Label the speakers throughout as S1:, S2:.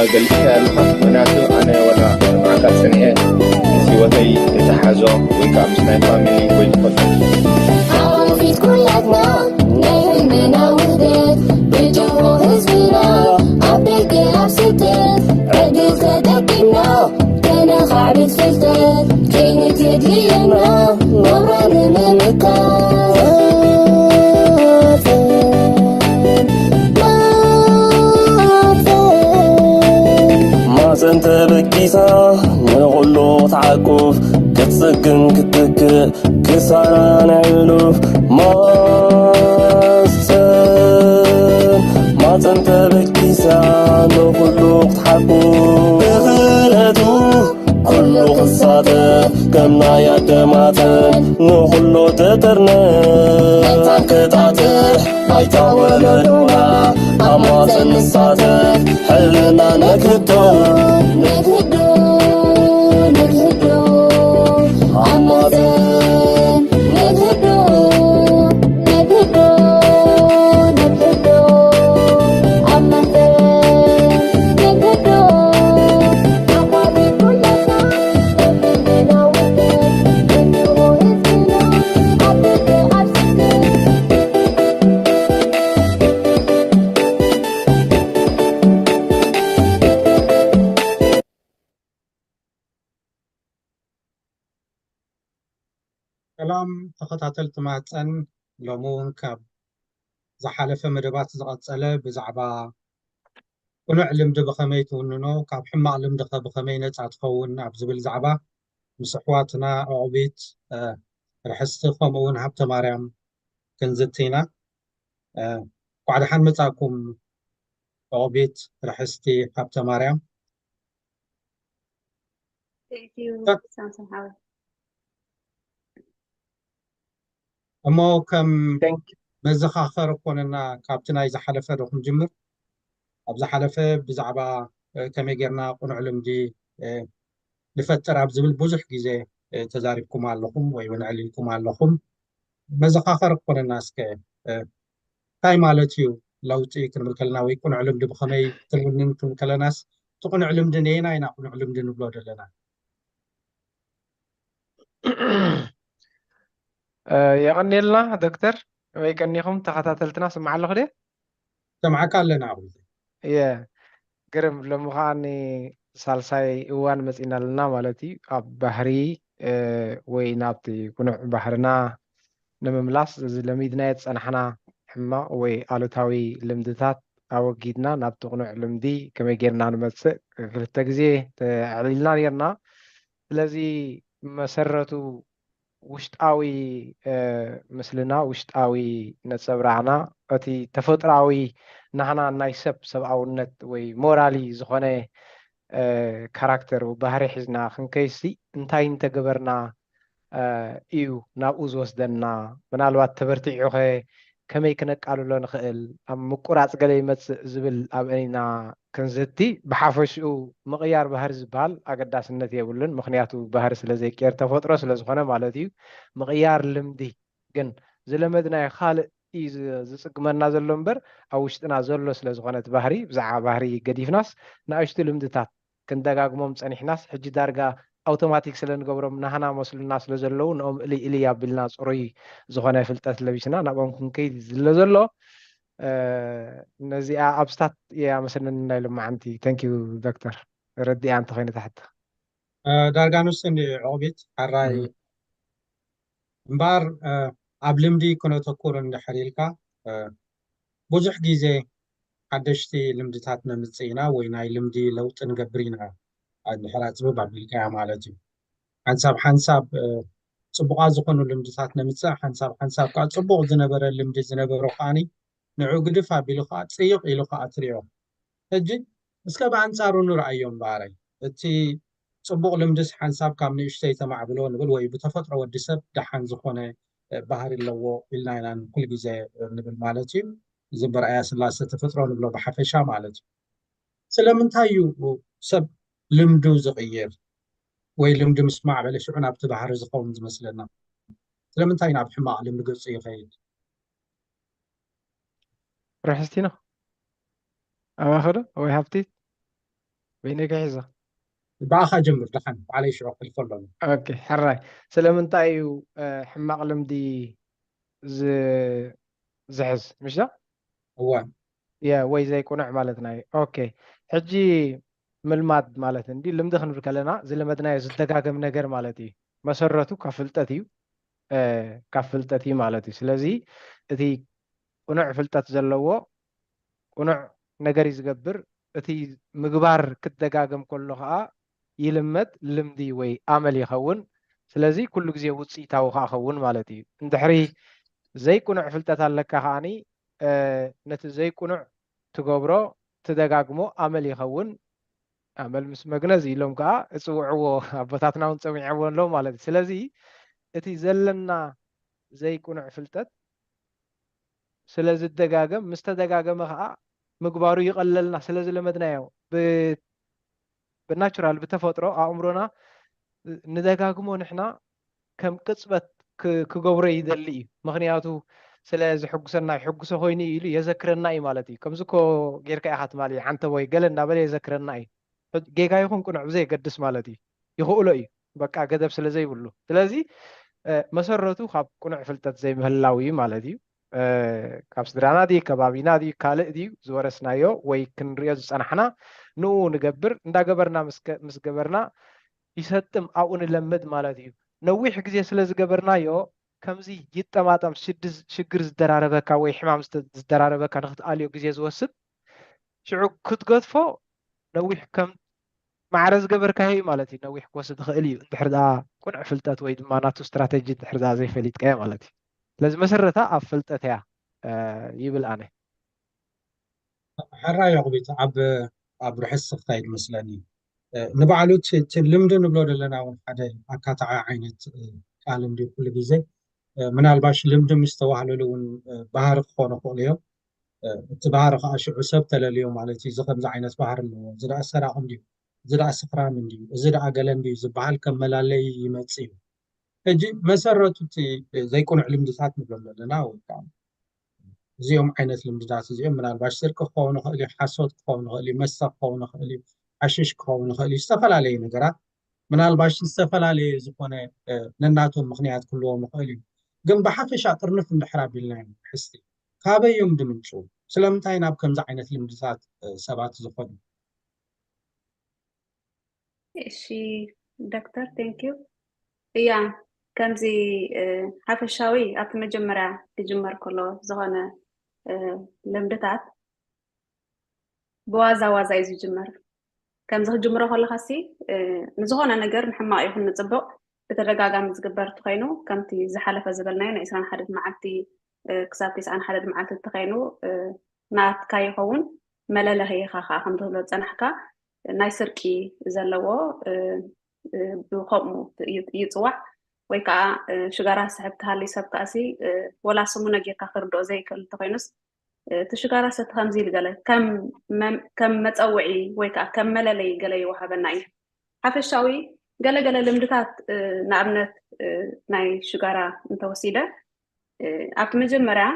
S1: قلت لها مناسب أنا ولا معك سنة سوتي تحازو ويكا مسنا فاميلي ويتفضل
S2: عرفت كلنا نهمنا وحدت بجوه حزبنا عبدك عبستت عدل تدقنا كان خعبت فلتت كينت يدلينا مران ممكان
S3: انت بكيسا نغلو تعقوف كتسكن كتك كسارة نعلوف ما انت بكيسا نغلو تعقوف بغلتو كله قصاته كمنا يا دماتن نغلو تترنا كتاتح بايتا ولدونا أمازن الصاتح حلنا نكتو
S4: سلام تخطاتلت معتن لمون كاب زحالف مدبات زغطسله بزعبا ونعلم دب خميت وننو كاب حما علم دخ بخمينة تخون عبزبل زعبا مسحواتنا عبيت رح استخدمون هبت مريم كنزتينا وعد حن متاكم عبيت رح استي هبت مريم
S5: Thank you. Sounds somehow.
S4: أما كم مزخاخر كوننا كابتنا إذا حلفه رخم جمر أبزا حلفه بزعبا كم يجرنا قنعلم دي لفترة أبزبل بوزح جزء تزاربكم علىكم ويونعليكم علىكم مزخاخر كون الناس كاي مالتيو لو تيكن ملكلنا ويكون علم دي بخمي تلونين تلوناس تكون علم دينينا ينا كون علم دين بلود لنا
S6: يغني لنا دكتور ويغنيهم تخاتلتنا سمع له خدي
S4: سمعك لنا أبو
S6: يا قرم لما خاني سالساي وان مسئنا لنا مالتي أب بحري وينابتي كنا بحرنا نمملاس لميدنا يتصنحنا حما وآلوتاوي لمدتات أو جيدنا نابتو قنوع لمدي كما جيرنا نمسك كالتاكزي عليلنا نيرنا لذي مسرتو ውሽጣዊ ምስልና ውሽጣዊ ነፀብራዕና እቲ ተፈጥራዊ ናህና ናይ ሰብ ሰብኣውነት ወይ ሞራሊ ዝኾነ ካራክተር ባህሪ ሒዝና ክንከይሲ እንታይ እንተገበርና እዩ ናብኡ ዝወስደና ምናልባት ተበርቲዑ ኸ ከመይ ክነቃልሎ ንኽእል ኣብ ምቁራፅ ገለ ይመፅእ ዝብል ኣብ እኒና ክንዝቲ ብሓፈሽኡ ምቕያር ባህሪ ዝበሃል ኣገዳስነት የብሉን ምክንያቱ ባህሪ ስለ ዘይቀየር ተፈጥሮ ስለ ዝኾነ ማለት እዩ ምቕያር ልምዲ ግን ዝለመድናዮ ካልእ እዩ ዝፅግመና ዘሎ እምበር ኣብ ውሽጥና ዘሎ ስለ ዝኾነት ባህሪ ብዛዕባ ባህሪ ገዲፍናስ ንኣሽቱ ልምድታት ክንደጋግሞም ፀኒሕናስ ሕጂ ዳርጋ ኣውቶማቲክ ስለ ንገብሮም ናህና መስሉና ስለ ዘለዉ ንኦም እሊ ኣቢልና ፅሩይ ዝኾነ ፍልጠት ለቢስና ናብኦም ክንከይድ ዝለ ዘሎ ነዚኣ ኣብስታት እያ መስለኒ ናይ ሎማዓንቲ ታንኪዩ ዶክተር ረዲኣ እንተኾይነ ታሕቲ
S4: ዳርጋ ንውስኒ ዕቑቢት ሓራይ እምበር ኣብ ልምዲ ክነተኩር እንድሕር ኢልካ ብዙሕ ግዜ ሓደሽቲ ልምድታት ነምፅእ ኢና ወይ ናይ ልምዲ ለውጢ ንገብር ኢና እንድሕር ፅቡቅ ኣቢልካያ ማለት እዩ ሓንሳብ ፅቡቃት ዝኾኑ ልምድታት ነምፅእ ሓንሳብ ከዓ ፅቡቅ ዝነበረ ልምዲ ዝነበሮ ከዓኒ ንዑ ግድፍ ኣቢሉ ከዓ ፅይቕ ኢሉ ከዓ ትሪኦ ሕጂ እስከ ብኣንፃሩ ንርኣዮም ባዕረይ እቲ ፅቡቅ ልምድስ ሓንሳብ ካብ ንእሽተይ ተማዕብሎ ንብል ወይ ብተፈጥሮ ወዲ ሰብ ደሓን ዝኾነ ባህሪ ኣለዎ ኢልና ኢና ኩሉ ግዜ ንብል ማለት እዩ እዚ ብርኣያ ስላሴ ተፈጥሮ ንብሎ ብሓፈሻ ማለት እዩ ስለምንታይ እዩ ሰብ ልምዱ ዝቕይር ወይ ልምዲ ምስ ማዕበለ ሽዑ ናብቲ ባህሪ ዝኸውን ዝመስለና ስለምንታይ ናብ ሕማቕ ልምዲ ገፁ ይኸይድ
S6: رحستينا أواخده أو هفتي بينك حيزة.
S4: بقى جمر دخن علي شعور الفضل.
S6: اوكي حراي سلام تايو حماق لمدي ز زحز مش ده؟
S4: هو
S6: يا وي زي كونع مالتنا اوكي حجي ملماد مالتن دي لم دخن بكلنا زي لمدنا يزدقاقم نجر مالتي مسرتو كفلتتي كفلتتي مالتي سلازي اتي كونع فلتت زلوو كونع نجر يزقبر اتي مقبار كدقاقم كله خا يلمد لمدي وي عمل يخون سلازي كل جزي وصي تاو خون مالتي اندحري زي كونع فلتت لك هاني نت زي كونع تقبرو تدقاقمو عمل يخون عمل مس مغنزي لهم كا اسوعو ابتاتنا ونصمعون لو مالتي سلازي اتي زلنا زي كونع فلتت سلازي الدقاقم مستدقاقم خا مقبارو يقللنا سلازي لمدنايو بالناتشورال بتفطرو عمرنا ندقاقمو نحنا كم قصبت كقبره يدلي مغنياتو سلازي حقسنا يحقسو خويني إلي يذكرنا أي مالتي كم زكو غير كأي حات مالي حانتا وي قلنا بلي يذكرنا أي جيكا يخون كون عبزي قدس مالتي يخولو أي بقى قدب سلازي بلو سلازي مسرتو خاب كون عفلتت زي مهلاوي مالتي كاب سدرانا دي كبابينا دي كالئ دي زورسنايو وي كنريز أنحنا نو نقبر ندا قبرنا مس قبرنا يسطم أو نلمد مالتي نويح ጊዜ ስለ ዝገበርናዮ ከምዚ ይጠማጠም ሽግር ዝደራረበካ ወይ ሕማም ዝደራረበካ ንኽትኣልዮ ጊዜ ዝወስድ ሽዑ ክትገድፎ ነዊሕ ከም ማዕረ ዝገበርካዮ እዩ ማለት እዩ ነዊሕ ክወስድ ክእል እዩ እንድሕር ዳ ቁንዕ ፍልጠት ወይ ድማ ናቱ ስትራቴጂ እንድሕር ዳ ዘይፈሊጥካዮ ማለት እዩ ስለዚ መሰረታ ኣብ ፍልጠት እያ ይብል ኣነ
S4: حرا يغبيت عب رحس خايد مسلاني نبعلو تلمد نبلو دلنا حدا أكاتع عينت كالم دي كل جزء من الباش لمد مستوى على لون بحر خونه خوليو تبحر خاش عسب تلاليو مالتي زخم زعينت بحر اللي زرع سرع عندي زرع سفران عندي زرع قلم دي زبحال كملالي يمتصيو اجي مسرتو زي يكون علم دسات نبلو دلنا وكام زيهم عينت لمدات زيهم من الباش سرك خونه خولي حسود خونه خولي مسا خونه خولي حشش خونه خولي استفل عليه نقرأ من الباش استفل عليه زخونه نناتهم مخنيات كلهم خولي جنب بحفش عطرنف من الحراب لنا حستي كابي يوم دمنشو سلامتاين اب كم زعينت لمدات سبات زخونه
S5: እሺ ዶክተር ቴንክ ዩ እያ ከምዚ ሓፈሻዊ ኣብቲ መጀመርያ ክጅመር ከሎ ዝኾነ ልምድታት ብዋዛ ዋዛ እዩ ዝጅመር ከምዚ ክጅምሮ ከለኻሲ ንዝኾነ ነገር ንሕማቕ ይኹን ንፅቡቕ ብተደጋጋሚ ዝግበር እንተኮይኑ ከምቲ ዝሓለፈ ዝበልናዮ ናይ 21 መዓልቲ ክሳብ 91 መዓልቲ እንተኮይኑ ናትካ ይኸውን መለለኺ ኢኻ ከዓ ከም ትብሎ ፀናሕካ ናይ ስርቂ ዘለዎ ብከምኡ ይፅዋዕ ወይ ከዓ ሽጋራ ስሕብ ተሃልዩ ሰብ ከኣሲ ወላ ስሙነ ጌርካ ክርድኦ ዘይክእል እንተኮይኑስ እቲ ሽጋራ ሰቲ ከምዚ ኢሉ ገለ ከም መፀውዒ ወይ ከዓ ከም መለለይ ገለ ይወሃበና እዩ ሓፈሻዊ ገለገለ ልምድታት ንኣብነት ናይ ሽጋራ እንተወሲደ ኣብቲ መጀመርያ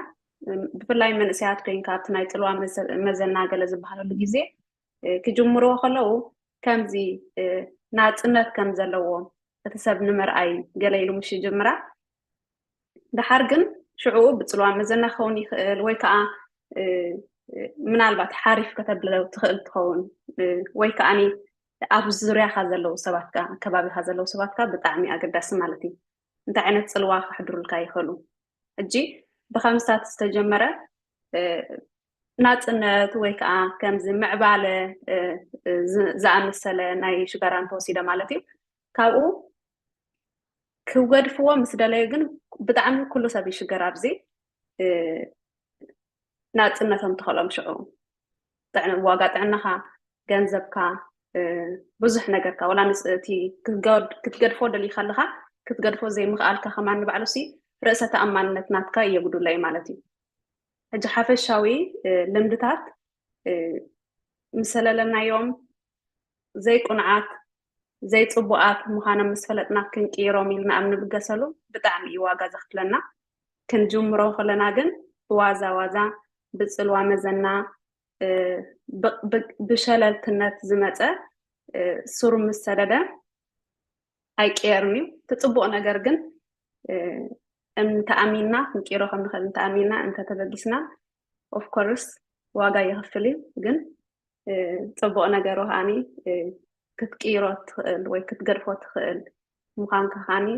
S5: ብፍላይ መንእሰያት ኮይንካ ኣብቲ ናይ ፅልዋ መዘና ገለ ዝበሃለሉ ግዜ ክጅምርዎ ከለዉ ከምዚ ናፅነት ከም ዘለዎ እቲ ሰብ ንምርኣይ ገለ ኢሉ ምሽ ይጅምራ ድሓር ግን ሽዑ ብፅልዋ መዘና ክኸውን ይኽእል ወይ ከዓ ምናልባት ሓሪፍ ከተብለው ትኽእል ትኸውን ወይ ከዓኒ ኣብ ዙርያኻ ዘለው ሰባትካ ከባቢኻ ዘለው ሰባትካ ብጣዕሚ ኣገዳሲ ማለት እዩ እንታይ ዓይነት ፅልዋ ክሕድሩልካ ይኽእሉ ሕጂ ብከምስታት ዝተጀመረ ናፅነት ወይ ከዓ ከምዚ ምዕባለ ዝኣመሰለ ናይ ሽጋራ እንተወሲደ ማለት እዩ ካብኡ ክገድፍዎ ምስ ደለዩ ግን ብጣዕሚ ኩሉ ሰብ ይሽገር ኣብዚ ናፅነቶም ተኸሎም ሽዑ ዋጋ ጥዕናኻ ገንዘብካ ብዙሕ ነገርካ ወላ እቲ ክትገድፎ ደሊኻ ኣለኻ ክትገድፎ ዘይምኽኣልካ ከማን ባዕሉሲ ርእሰ ተኣማንነት ናትካ እየጉድለ እዩ ማለት እዩ ሕጂ ሓፈሻዊ ልምድታት ምሰለለናዮም ዘይቁንዓት ዘይፅቡቃት ምዃኖም ምስ ፈለጥና ክንቅይሮም ኢልና ኣብ ንብገሰሉ ብጣዕሚ እዩ ዋጋ ዘኽፍለና ክንጅምሮ ከለና ግን ብዋዛ ዋዛ ብፅልዋ መዘና ብሸለልትነት ዝመፀ ሱሩ ምስ ሰደደ ኣይቀየርን እዩ ትፅቡቕ ነገር ግን እንተኣሚንና ክንቂሮ ከም ንኽእል እንተኣሚንና እንተተበጊስና ኦፍ ኮርስ ዋጋ ይኸፍል እዩ ግን ፅቡቕ ነገር ከዓኒ ክትቅይሮ ትኽእል ወይ ክትገድፎ ትኽእል ምዃንካ ከዓኒ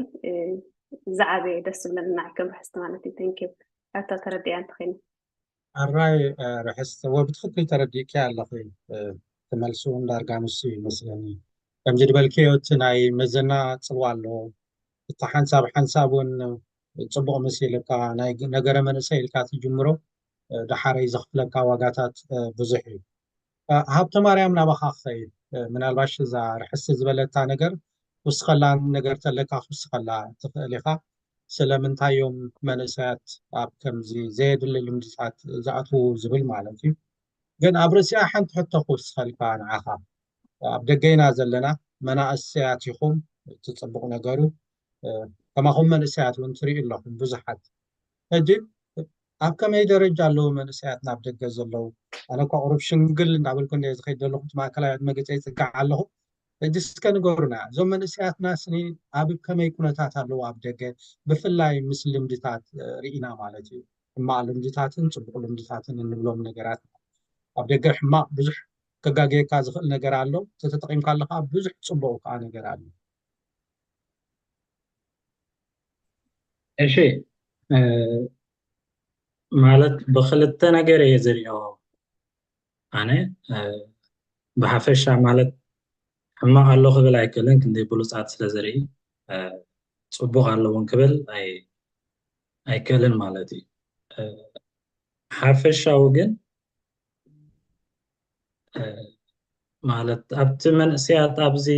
S5: ዝዓበየ ደስ ዝብለኒ ናዕከ ርሕስቲ ማለት እዩ ቴንኪዩ ሕቶ ተረዲእያ እንተኸይኑ
S4: ኣራይ ርሕስቲ ወብትክክል ተረዲእኪ ኣለኺ ትመልሱ ዳርጋ ንሱ ይመስለኒ ከምዚ ድበልክዮ እቲ ናይ መዘና ፅልዋ ኣሎ እቲ ሓንሳብ እውን ፅቡቕ መሲልካ ናይ ነገረ መንእሰይ ኢልካ ትጅምሮ ድሓረይ ዘኽፍለካ ዋጋታት ብዙሕ እዩ ሃብተ ማርያም ናባኻ ክኸይድ ምናልባሽ እዛ ርሕስቲ ዝበለታ ነገር ውስኸላ ነገር ተለካ ክውስኸላ ትኽእል ኢኻ ስለምንታዮም መንእሰያት ኣብ ከምዚ ዘየድሊ ልምድታት ዝኣትዉ ዝብል ማለት እዩ ግን ኣብ ርእሲኣ ሓንቲ ሕቶ ክውስኸልካ ንዓኻ ኣብ ደገይና ዘለና መናእሰያት ኢኹም ትፅቡቕ ነገሩ ከማኹም መንእሰያት እውን ትሪኡ ኣለኹም ብዙሓት ሕጂ ኣብ ከመይ ደረጃ ኣለዉ መንእሰያት ናብ ደገ ዘለዉ ኣነ እኳ ቁሩብ ሽንግል እንዳበልኩ እንደ ዝኸይድ ዘለኹ ማእከላዊ መግለፂ ይፅጋዕ ኣለኹ ሕጂ እስከ ንገሩና እዞም መንእሰያትና ስኒ ኣብ ከመይ ኩነታት ኣለዉ ኣብ ደገ ብፍላይ ምስ ልምድታት ርኢና ማለት እዩ ሕማቕ ልምድታትን ፅቡቕ ልምድታትን እንብሎም ነገራት ኣብ ደገ ሕማቕ ብዙሕ ከጋገየካ ዝኽእል ነገር ኣሎ ተተጠቒምካ ኣለካ ብዙሕ ፅቡቕ ከዓ ነገር ኣሎ
S7: እሺ ማለት ብክልተ ነገር እየ ዝሪኦ ኣነ ብሓፈሻ ማለት ሕማቕ ኣሎ ክብል ኣይክእልን ክንደይ ብሉፃት ስለ ዝርኢ ፅቡቕ ኣለውን ክብል ኣይክእልን ማለት እዩ ሓፈሻዊ ግን ማለት ኣብቲ መንእሰያት ኣብዚ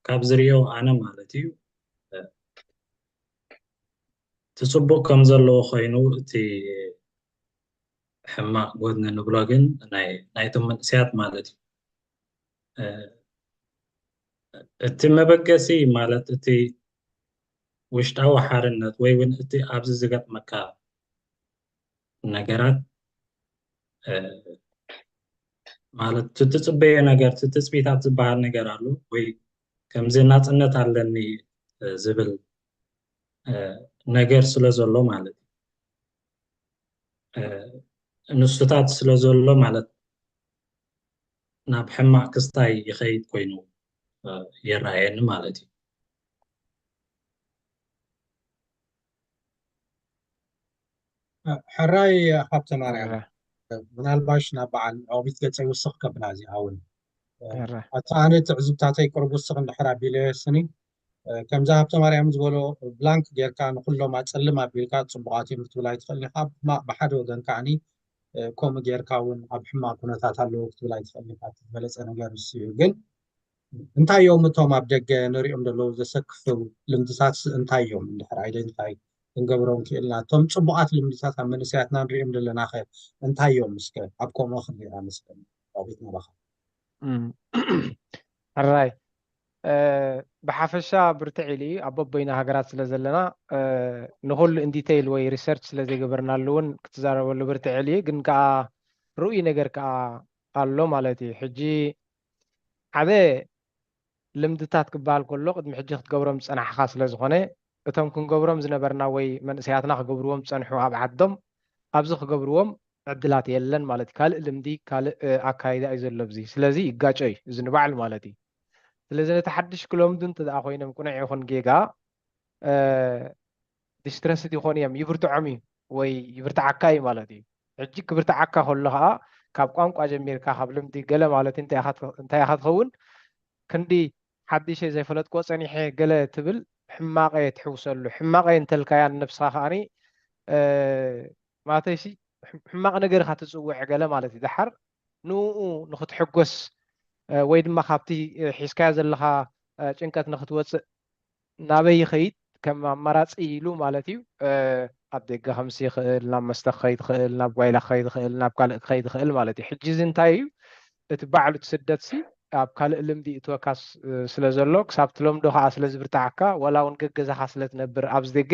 S7: ካብ ዝሪኦ ኣነ ማለት እዩ እቲ ፅቡቕ ከም ዘለዎ ኮይኑ እቲ ሕማቕ ጎድኒ ንብሎ ግን ናይቶም መንእሰያት ማለት እዩ እቲ መበገሲ ማለት እቲ ውሽጣዊ ሓርነት ወይ እውን እቲ ኣብዚ ዝገጥመካ ነገራት ማለት ትፅበዮ ነገር ትፅቢታት ዝበሃል ነገር ኣሎ ወይ ከምዚ ናፅነት ኣለኒ ዝብል ነገር ስለ ዘሎ ማለት ንሱታት ስለ ዘሎ ማለት ናብ ሕማቕ ክስታይ ይኸይድ ኮይኑ ይረኣየኒ ማለት እዩ
S4: ሕራይ ሃብተ ማርያም ምናልባሽ ናብ በዓል ዓቢት ገፀ ይውስኽ ከብላ እዚኣ እውን ኣቲ ኣነ ትዕዝብታተይ ቅርብ ውስኽ እንድሕር ኣቢለ ስኒ ከምዚ ሃብተ ማርያም ዝበሎ ብላንክ ጌርካ ንኩሎም ኣፀልም ኣቢልካ ፅቡቃት እዮም ክትብላ ይትኽእል ኢኻ ብሓደ ወገን ከዓኒ ከምኡ ጌርካ እውን ኣብ ሕማቕ ኩነታት ኣለዉ ክትብላ ይትኽእል ኢኻ ዝበለፀ ነገር ንሱ እዩ ግን እንታይ እዮም እቶም ኣብ ደገ ንሪኦም ዘለዉ ዘሰክፉ ልምድታት እንታይ እዮም እንድሕር ኣይደንቲፋይ ክንገብሮም ክኢልና እቶም ፅቡቃት ልምድታት ኣብ መንእሰያትና ንሪኦም ዘለና ኸ እንታይ እዮም ምስከ ኣብ ከምኡ ክንሪኣ መስለኒ ዓቢት ናባኻ
S6: ሕራይ ብሓፈሻ ብርትዕ ኢሉ ኣብ በበይና ሃገራት ስለ ዘለና ንኩሉ ኢንዲቴይል ወይ ሪሰርች ስለ ዘይገበርናሉ እውን ክትዛረበሉ ብርትዕ ኢሉ ግን ከዓ ርኡይ ነገር ከዓ ኣሎ ማለት እዩ ሕጂ ሓደ ልምድታት ክበሃል ከሎ ቅድሚ ሕጂ ክትገብሮም ዝፀናሕካ ስለ ዝኾነ እቶም ክንገብሮም ዝነበርና ወይ መንእሰያትና ክገብርዎም ዝፀንሑ ኣብ ዓዶም ኣብዚ ክገብርዎም ዕድላት የለን ማለት እዩ ካልእ ልምዲ ካልእ ኣካይዳ እዩ ዘሎ ብዚ ስለዚ ይጋጨ እዩ እዚ ንባዕሉ ማለት እዩ ስለዚ ነቲ ሓድሽ ክለምዱ እንተደኣ ኮይኖም ቁኑዕ ይኹን ጌጋ ዲስትረስት ይኾኑ እዮም ይብርትዖም እዩ ወይ ይብርትዓካ እዩ ማለት እዩ ሕጂ ክብርትዓካ ከሎ ከዓ ካብ ቋንቋ ጀሚርካ ካብ ልምዲ ገለ ማለት እንታይ ኢኻ ትኸውን ክንዲ ሓድሽ ዘይፈለጥኮ ፀኒሐ ገለ ትብል ሕማቐ ትሕውሰሉ ሕማቐ እንተልካያ ንነብስኻ ከዓኒ ማተይሲ ሕማቕ ነገር ኢኻ ትፅውዕ ገለ ማለት እዩ ድሓር ንኡ ንኽትሕጎስ ወይ ድማ ካብቲ ሒዝካዮ ዘለካ ጭንቀት ንኽትወፅእ ናበይ ይኸይድ ከም ኣማራፂ ኢሉ ማለት እዩ ኣብ ደገ ከምሲ ይኽእል ናብ መስተ ክኸይድ ይኽእል ናብ ጓይላ ክኸይድ ይኽእል ናብ ካልእ ክኸይድ ይኽእል ማለት እዩ ሕጂ እዚ እንታይ እዩ እቲ ባዕሉ ትስደትሲ ኣብ ካልእ ልምዲ እትወካስ ስለ ዘሎ ክሳብ ትለምዶ ከዓ ስለ ዝብርትዓካ ወላ እውን ገገዛኻ ስለ ትነብር ኣብዚ ደገ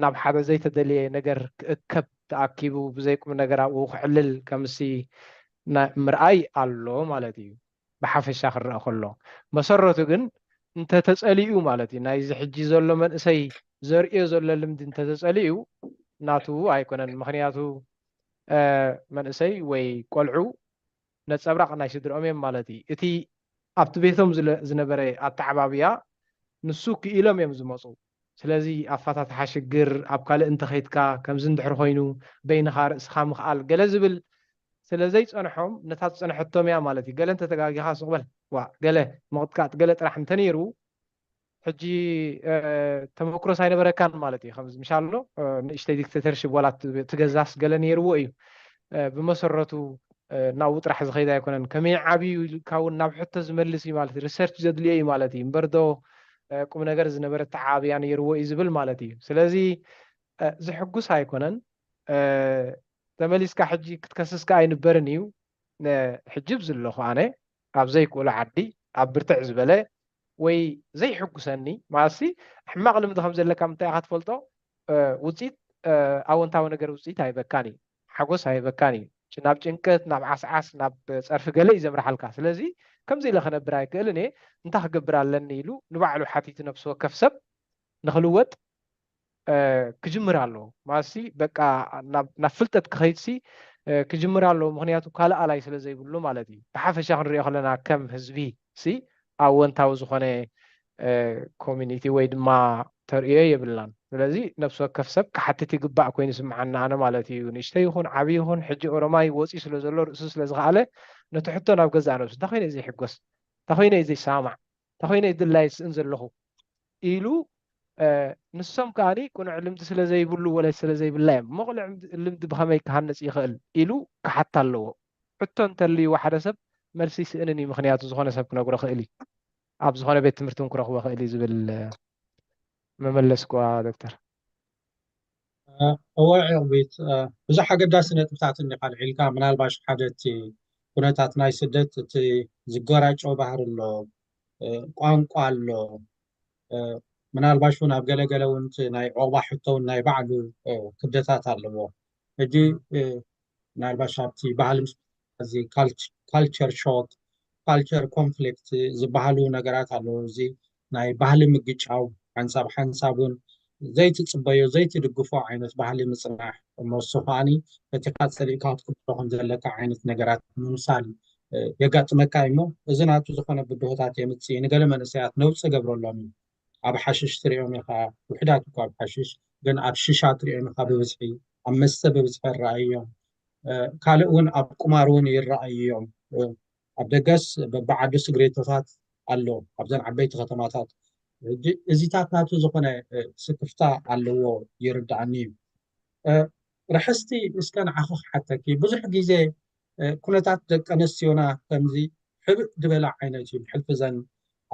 S6: ናብ ሓደ ዘይተደልየ ነገር ክእከብ ተኣኪቡ ብዘይቁም ነገር ኣብኡ ክዕልል ከምሲ ምርኣይ ኣሎ ማለት እዩ بحفش آخر أخلو مسرته جن أنت تسأليه مالتي نايز حجي زول من أسي زرقي زول لمد أنت تسأليه ناتو أيكون مخنياتو من أسي ويقلعو نتصبرق ناي سدر أمين مالتي إتي أبت بيثم زنبري التعبابيا نسوك إلهم يمزمصو سلازي أفاتات حاشقر أبقال انت خيتكا كم زندحر خوينو بين خارس خام خال قلزبل سلازي تصنحهم نتات تصنحتهم يا مالتي قال انت تقاقي خاص قبل قال مغطكات قالت راح تنيرو حجي تمكرو ساينه بركان مالتي خمس مشالو نشتي ديكتاتورشيب ولا تجزاس قال نيرو ايو بمسرته ناوط راح زخيدا يكونن كمي عبي كاون ناب حتى زملسي مالتي ريسيرش زدلي مالتي مبردو قم نجر زنبر التعاب يعني يروي إزبل مالتي سلازي زحقوس هايكونن تمليس كحجي كتكسس كاين برنيو حجب زلو خانه اب زي كولا عدي اب برتع زبله وي زي حقوسني ماسي حماق لم دخم زلك ام تاخت فلطو وصيت اونتاو ነገር ውጽኢት አይበካኒ ሓጎስ አይበካኒ ናብ ጭንቀት ናብ ዓስዓስ ናብ ፀርፊ ገለ ይዘምርሓልካ ስለዚ ከምዚ ኢለ ክነብር ኣይክእል እኔ እንታይ ክገብር ኣለኒ ኢሉ ንባዕሉ ሓቲቱ ነፍሲ ወከፍ ሰብ ንክልወጥ ክጅምር ኣለዎ ማሲ በቃ ናብ ፍልጠት ክኸይድሲ ክጅምር ኣለዎ ምክንያቱ ካልእ ኣላይ ስለ ዘይብሉ ማለት እዩ ብሓፈሻ ክንሪኦ ከለና ከም ህዝቢ ሲ ኣወንታዊ ዝኾነ ኮሚኒቲ ወይ ድማ ተርእዮ የብልናን ስለዚ ነፍሲ ወከፍ ሰብ ክሓትት ይግባእ ኮይኑ ይስምዓና ኣነ ማለት እዩ ንእሽተይ ይኹን ዓብዪ ይኹን ሕጂ ኦሮማይ ወፂኡ ስለ ዘሎ ርእሱ ስለ ዝኸኣለ ነቲ ሕቶ ናብ ገዛ ነብሱ እንታይ ኮይነ ዘይሕጎስ እንታይ ኮይነ ዘይሰማዕ እንታይ ኮይነ ድላይ ስእን ዘለኹ ኢሉ ንሶም ከዓኒ ቁኑዕ ልምዲ ስለ ዘይብሉ ወለ ስለ ዘይብላ እዮም መቑልዕ ልምዲ ብኸመይ ክሃነፅ ይኽእል ኢሉ ክሓት ኣለዎ ሕቶ እንተልይዎ ሓደ ሰብ መልሲ ስእንን እዩ ምክንያቱ ዝኾነ ሰብ ክነግሮ ክእል እዩ ኣብ ዝኾነ ቤት ትምህርቲ እውን ክረኽቦ ክእል እዩ ዝብል መመለስኳ ዶክተር
S4: هو عقبيت ብዙሕ ኣገዳሲ ነጥብታት እኒ ካልዒልካ ምናልባሽ ሓደ እቲ ኩነታት ናይ ስደት እቲ ዝገራጮ ባህር ኣሎ ቋንቋ ኣሎ ምናልባሽ እውን ኣብ ገለገለ እውን ናይ ዕቑባ ሕቶ እውን ናይ ባዕሉ ክብደታት ኣለዎ ሕጂ ምናልባሽ ኣብቲ ባህሊ እዚ ካልቸር ሾክ ካልቸር ኮንፍሊክት ዝበሃሉ ነገራት ኣለዎ እዚ ናይ ባህሊ ምግጫው ሓንሳብ ዘይትፅበዮ ዘይትድግፎ ዓይነት ባህሊ ምፅናሕ መወስኻኒ እቲ ካፀሊእካ ክትቅበሎ ከም ዘለካ ዓይነት ነገራት ምምሳል የጋጥመካ እሞ እዚ ናቱ ዝኾነ ብድሆታት የምፅእ ንገለ መንእሰያት ነውፅ ገብረሎም እዩ ኣብ ሓሽሽ ትሪኦም ኢኻ ውሕዳት እኳ ኣብ ሓሽሽ ግን ኣብ ሽሻ ትሪኦም ኢኻ ብብዝሒ ኣብ መስተ ብብዝሒ ይረኣዩ ካልእ እውን ኣብ ቁማር እውን ይረኣዩ እዮም ኣብ ደገስ በብዓዱ ስግሬቶታት ኣሎ ኣብዘን ዓበይቲ ከተማታት እዚታት ናቱ ዝኾነ ስክፍታ ኣለዎ ይርዳእኒ እዩ ረሕስቲ እስከ ንዓኹ ክሓተኪ ብዙሕ ግዜ ኩነታት ደቂ ኣንስትዮና ከምዚ ሕብእ ዝበላ ዓይነት እዩ ብሕልፊ ዘን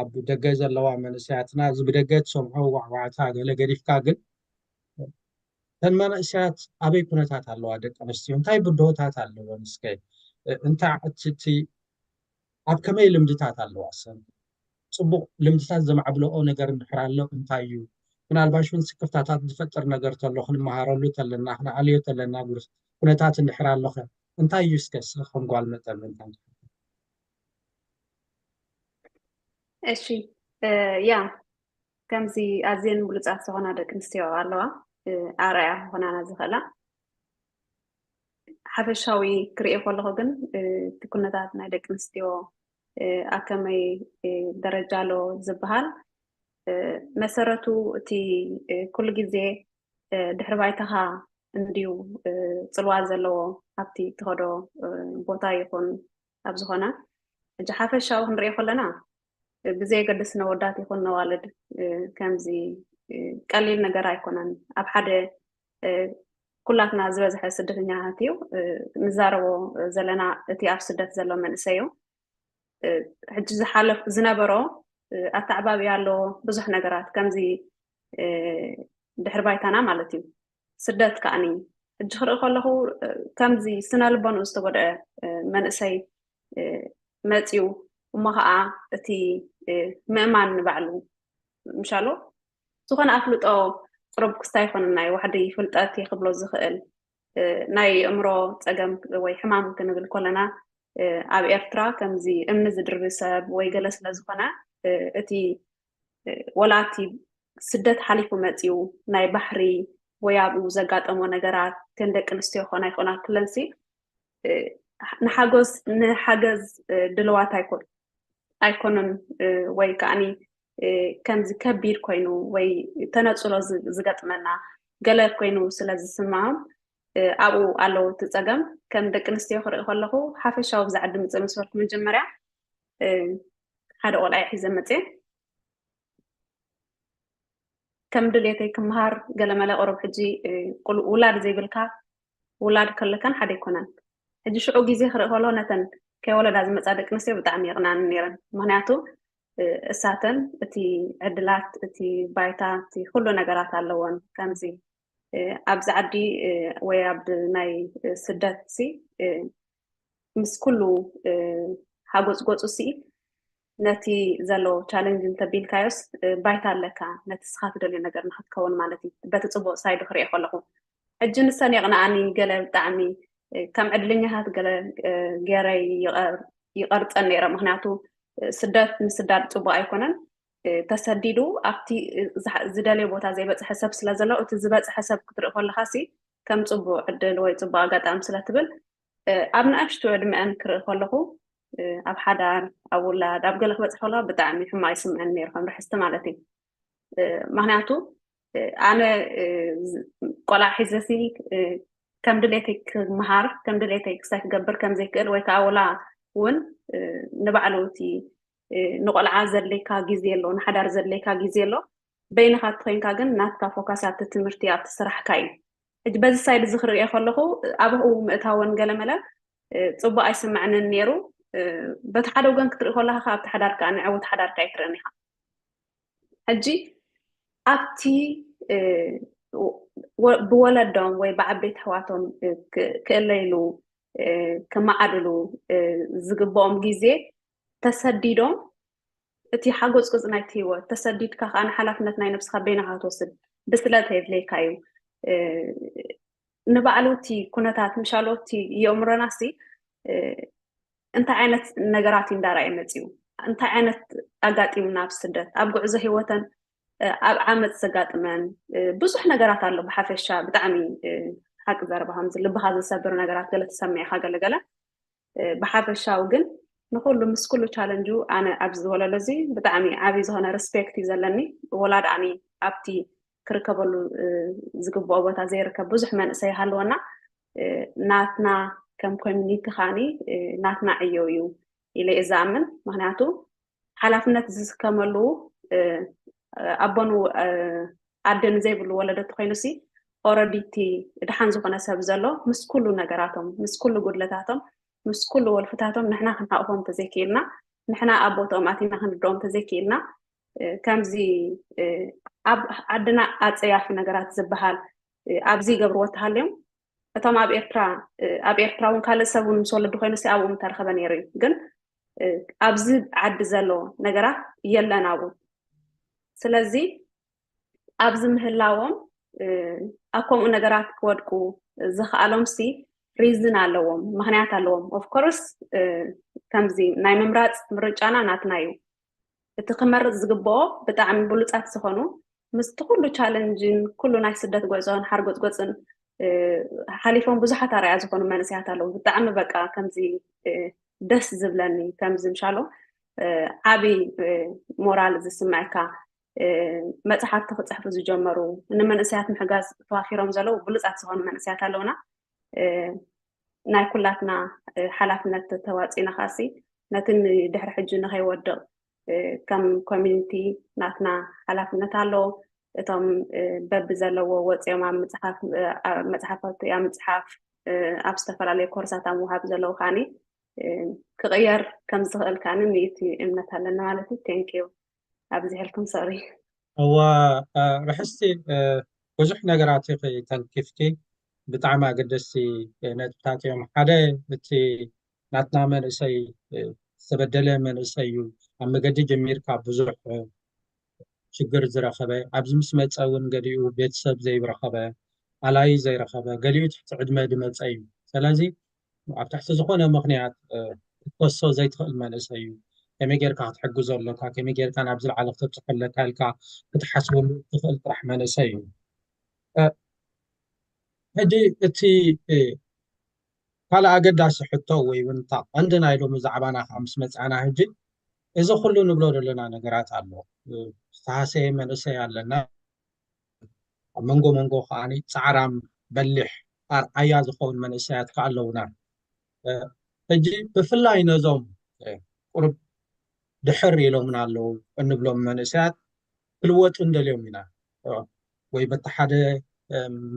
S4: ኣብ ደገ ዘለዋ መንእሰያትና እዚ ብደገ ትሰምዖ ዋዕዋዕታ ገለ ገዲፍካ ግን ተን መንእሰያት ኣበይ ኩነታት ኣለዋ ደቂ ኣንስትዮ እንታይ ብድሆታት ኣለወን እስከ እንታይ ኣብ ከመይ ልምድታት ኣለዋ ሰብ ፅቡቅ ልምድታት ዘማዕብልኦ ነገር እንድሕር ኣሎ እንታይ እዩ ምናልባሽ እውን ስክፍታታት ዝፈጥር ነገር ተሎ ክንመሃረሉ ተለና ክንዓልዮ ተለና ኩነታት እንድሕር ኣለኸ እንታይ እዩ እስከ ከም ጓል መጠን እንታይ
S5: እሺ ያ ከምዚ ኣዝየን ብሉፃት ዝኾና ደቂ ኣንስትዮ ኣለዋ ኣርኣያ ክኾናና ዝኽእላ ሓፈሻዊ ክሪኦ ከለኹ ግን እቲ ኩነታት ናይ ደቂ ኣንስትዮ ኣብ ከመይ ደረጃ ኣሎ ዝበሃል መሰረቱ እቲ ኩሉ ግዜ ድሕሪ ባይታኻ እንድዩ ፅልዋ ዘለዎ ኣብቲ ትኸዶ ቦታ ይኹን ኣብ ዝኾነ ሕጂ ሓፈሻዊ ክንሪኦ ከለና ብዘየገድስ ነወዳት ይኹን ነዋልድ ከምዚ ቀሊል ነገር ኣይኮነን ኣብ ሓደ ኩላትና ዝበዝሐ ስደተኛታት እዩ ንዛረቦ ዘለና እቲ ኣብ ስደት ዘሎ መንእሰይ እዩ ሕጂ ዝሓለፍ ዝነበሮ ኣተዕባቢ ኣሎ ብዙሕ ነገራት ከምዚ ድሕሪ ባይታና ማለት እዩ ስደት ከዓኒ ሕጂ ክርኢ ከለኹ ከምዚ ስነ ልቦኑ ዝተጎድአ መንእሰይ መፅኡ እሞ ከዓ እቲ ምእማን ንባዕሉ ምሻሎ ዝኾነ ኣፍልጦ ቅርብ ክስታ ይኮነ ናይ ዋሕዲ ፍልጠት ይኽብሎ ዝኽእል ናይ እምሮ ፀገም ወይ ሕማም ክንብል ከለና ኣብ ኤርትራ ከምዚ እምኒ ዝድርቢ ሰብ ወይ ገለ ስለ ዝኾነ እቲ ወላ እቲ ስደት ሓሊፉ መፂኡ ናይ ባሕሪ ወይ ኣብኡ ዘጋጠሞ ነገራት ከም ደቂ ኣንስትዮ ኮና ይኮና ክለንሲ ንሓገዝ ድልዋት ኣይኮኑን ወይ ከዓኒ ከምዚ ከቢድ ኮይኑ ወይ ተነፅሎ ዝገጥመና ገለ ኮይኑ ስለ ዝስምዖም ኣብኡ ኣለዉ እቲ ፀገም ከም ደቂ ኣንስትዮ ክርኢ ከለኹ ሓፈሻዊ ብዛዕባ ድምፂ ምስ በልኩ መጀመርያ ሓደ ቆልዓ ሒዘ መፅየ ከም ድሌተይ ክምሃር ገለመለ ቁሩብ ሕጂ ውላድ ዘይብልካ ውላድ ከለከን ሓደ ይኮነን ሕጂ ሽዑ ግዜ ክርኢ ከለኹ ነተን ከይወለዳ ዝመፃ ደቂ ኣንስትዮ ብጣዕሚ የቕናኒ ነይረን ምክንያቱ እሳተን እቲ ዕድላት እቲ ባይታ እቲ ኩሉ ነገራት ኣለዎን ከምዚ ኣብዚ ዓዲ ወይ ኣብ ናይ ስደት ሲ ምስ ኩሉ ሓጎፅ ጎፁ ሲ ነቲ ዘለዎ ቻሌንጅ እንተቢልካዮስ ባይታ ኣለካ ነቲ ስኻ ትደልዮ ነገር ንክትከውን ማለት እዩ በቲ ፅቡቅ ሳይዱ ክሪኦ ከለኹ ሕጂ ንሰን የቕንኣኒ ገለ ብጣዕሚ ከም ዕድለኛታት ገለ ገይረይ ይቐርፀን ነይረ ምክንያቱ ስደት ምስዳድ ፅቡቅ ኣይኮነን ተሰዲዱ ኣብቲ ዝደልዮ ቦታ ዘይበፅሐ ሰብ ስለ ዘሎ እቲ ዝበፅሐ ሰብ ክትርኢ ከለካ ሲ ከም ፅቡቅ ዕድል ወይ ፅቡቅ ኣጋጣሚ ስለትብል ኣብ ንኣሽቱ ዕድመአን ክርኢ ከለኹ ኣብ ሓዳር ኣብ ውላድ ኣብ ገለ ክበፅሕ ከለካ ብጣዕሚ ሕማቅ ይስምዐኒ ነይሩ ከም ርሕስቲ ማለት እዩ ምክንያቱ ኣነ ቆልዓ ሒዘሲ ከም ድሌተይ ክመሃር ከም ድሌተይ ክሳይ ክገብር ከም ዘይክእል ወይ ከዓ ወላ እውን ንባዕሉ እቲ ንቆልዓ ዘድለይካ ግዜ ኣሎ ንሓዳር ዘድለይካ ግዜ ኣሎ በይንካ ትኮይንካ ግን ናትካ ፎካሳት ትምህርቲ ኣብቲ ስራሕካ እዩ ሕጂ በዚ ሳይድ እዚ ክሪኦ ከለኹ ኣብኡ ምእታወን ገለመለ ፅቡቅ ኣይስምዐንን ነይሩ በቲ ሓደ ወገን ክትርኢ ከለካ ኣብቲ ሓዳርካ ንዕውት ሓዳርካ ኣይትርእን ኢኻ ሕጂ ኣብቲ ብወለዶም ወይ ብዓበይቲ ኣሕዋቶም ክእለይሉ ክመዓድሉ ዝግብኦም ግዜ ተሰዲዶም እቲ ሓጎፅ ቅፅ ናይቲ ሂወት ተሰዲድካ ከዓ ንሓላፍነት ናይ ነብስካ በይንካ ትወስድ ብስለት የድለይካ እዩ ንባዕሉ እቲ ኩነታት ምሻሎ እቲ የእምሮና ሲ እንታይ ዓይነት ነገራት እዩ እንዳርኣየ መፅኡ እንታይ ዓይነት ኣጋጢሙና ኣብ ስደት ኣብ ጉዕዞ ሂወተን ኣብ ዓመት ዘጋጥመን ብዙሕ ነገራት ኣሎ ብሓፈሻ ብጣዕሚ ሓቂ ዘረባ ከምዚ ልብካ ዝሰብር ነገራት ገለ ተሰሚዕካ ገለገለ ብሓፈሻው ግን ንኩሉ ምስ ኩሉ ቻለንጁ ኣነ ኣብዚ ዝወለዶ እዚ ብጣዕሚ ዓብይ ዝኾነ ሬስፔክት እዩ ዘለኒ ወላድ ኣኒ ኣብቲ ክርከበሉ ዝግብኦ ቦታ ዘይርከብ ብዙሕ መንእሰይ ሃለወና ናትና ከም ኮሚኒቲ ካኒ ናትና ዕዮ እዩ ኢለ እየ ዝኣምን ምክንያቱ ሓላፍነት ዝስከመሉ ኣቦኑ ኣደን ዘይብሉ ወለደቲ ኮይኑሲ ኦረዲ እቲ ድሓን ዝኾነ ሰብ ዘሎ ምስ ኩሉ ነገራቶም ምስ ኩሉ ጉድለታቶም ምስ ኩሉ ወልፍታቶም ንሕና ክንሓቅፎም ተዘይክኢልና ንሕና ኣብ ቦትኦም ኣቲና ክንርድኦም ተዘይክኢልና ከምዚ ኣብ ዓድና ኣፀያፊ ነገራት ዝበሃል ኣብዚ ገብርዎ ተሃልዮም እቶም ኣብ ኤርትራ እውን ካልእ ሰብ እውን ምስ ወለዱ ኮይኑሲ ኣብኡ ምተረኸበ ነይሩ እዩ ግን ኣብዚ ዓዲ ዘሎ ነገራት የለን ኣብኡ ስለዚ ኣብዚ ምህላዎም ኣብ ከምኡ ነገራት ክወድቁ ዝኽኣሎም ሲ ሪዝን ኣለዎም ምክንያት ኣለዎም ኦፍኮርስ ከምዚ ናይ ምምራፅ ምርጫና ናትና እዩ እቲ ክመርፅ ዝግብኦ ብጣዕሚ ብሉፃት ዝኾኑ ምስቲ ኩሉ ቻለንጅን ኩሉ ናይ ስደት ጎዕዞን ሓርጎፅ ጎፅን ሓሊፎም ብዙሓት ኣርኣያ ዝኾኑ መንእሰያት ኣለዉ ብጣዕሚ በቃ ከምዚ ደስ ዝብለኒ ከምዚ ምሻሎ ዓብይ ሞራል ዝስምዐካ መፅሓፍቲ ክፅሕፉ ዝጀመሩ ንመንእሰያት ምሕጋዝ ተዋፊሮም ዘለዉ ብሉፃት ዝኾኑ መንእሰያት ኣለውና ናይ ኩላትና ሓላፍነት ተዋፂና ካሲ ነቲ ድሕሪ ሕጂ ንከይወድቕ ከም ኮሚኒቲ ናትና ሓላፍነት ኣለዎ እቶም በቢ ዘለዎ ወፂኦም ኣብ መፅሓፋት ኣብ ምፅሓፍ ኣብ ዝተፈላለዩ ኮርሳት ኣብ ምውሃብ ዘለዉ ካኒ ክቕየር ከም ዝኽእል ካኒ ሚእቲ እምነት ኣለና ማለት እዩ ቴንኪዩ ኣብዚ ሕልኩም ሰሪ
S4: እዋ ርሕስቲ ብዙሕ ነገራት ተንኪፍቲ ብጣዕሚ ኣገደስቲ ነጥብታት እዮም ሓደ እቲ ናትና መንእሰይ ዝተበደለ መንእሰይ እዩ ኣብ መገዲ ጀሚርካ ብዙሕ ሽግር ዝረኸበ ኣብዚ ምስ መፀ እውን ገሊኡ ቤተሰብ ዘይረኸበ ኣላይ ዘይረኸበ ገሊኡ ትሕቲ ዕድመ ድመፀ እዩ ስለዚ ኣብ ትሕቲ ዝኾነ ምኽንያት ክትወሶ ዘይትኽእል መንእሰይ እዩ ከመይ ጌርካ ክትሕግዞ ኣለካ ከመይ ጌርካ ናብ ዝለዓለ ክትብፅሖ ኣለካ ኢልካ ክትሓስበሉ ትኽእል ጥራሕ መንእሰይ እዩ ሕጂ እቲ ካልእ ኣገዳሲ ሕቶ ወይ እውን እታ ቀንዲ ናይ ሎሚ ዛዕባና ከዓ ምስ መፅኣና ሕጂ እዚ ኩሉ ንብሎ ዘለና ነገራት ኣሎ ዝተሃሰየ መንእሰይ ኣለና ኣብ መንጎ መንጎ ከዓኒ ፃዕራም በሊሕ ኣርኣያ ዝኸውን መንእሰያት ከዓ ኣለውና ሕጂ ብፍላይ ነዞም ቁርብ ድሕር ኢሎምና ኣለዉ እንብሎም መንእሰያት ክልወጡ እንደልዮም ኢና ወይ በቲ ሓደ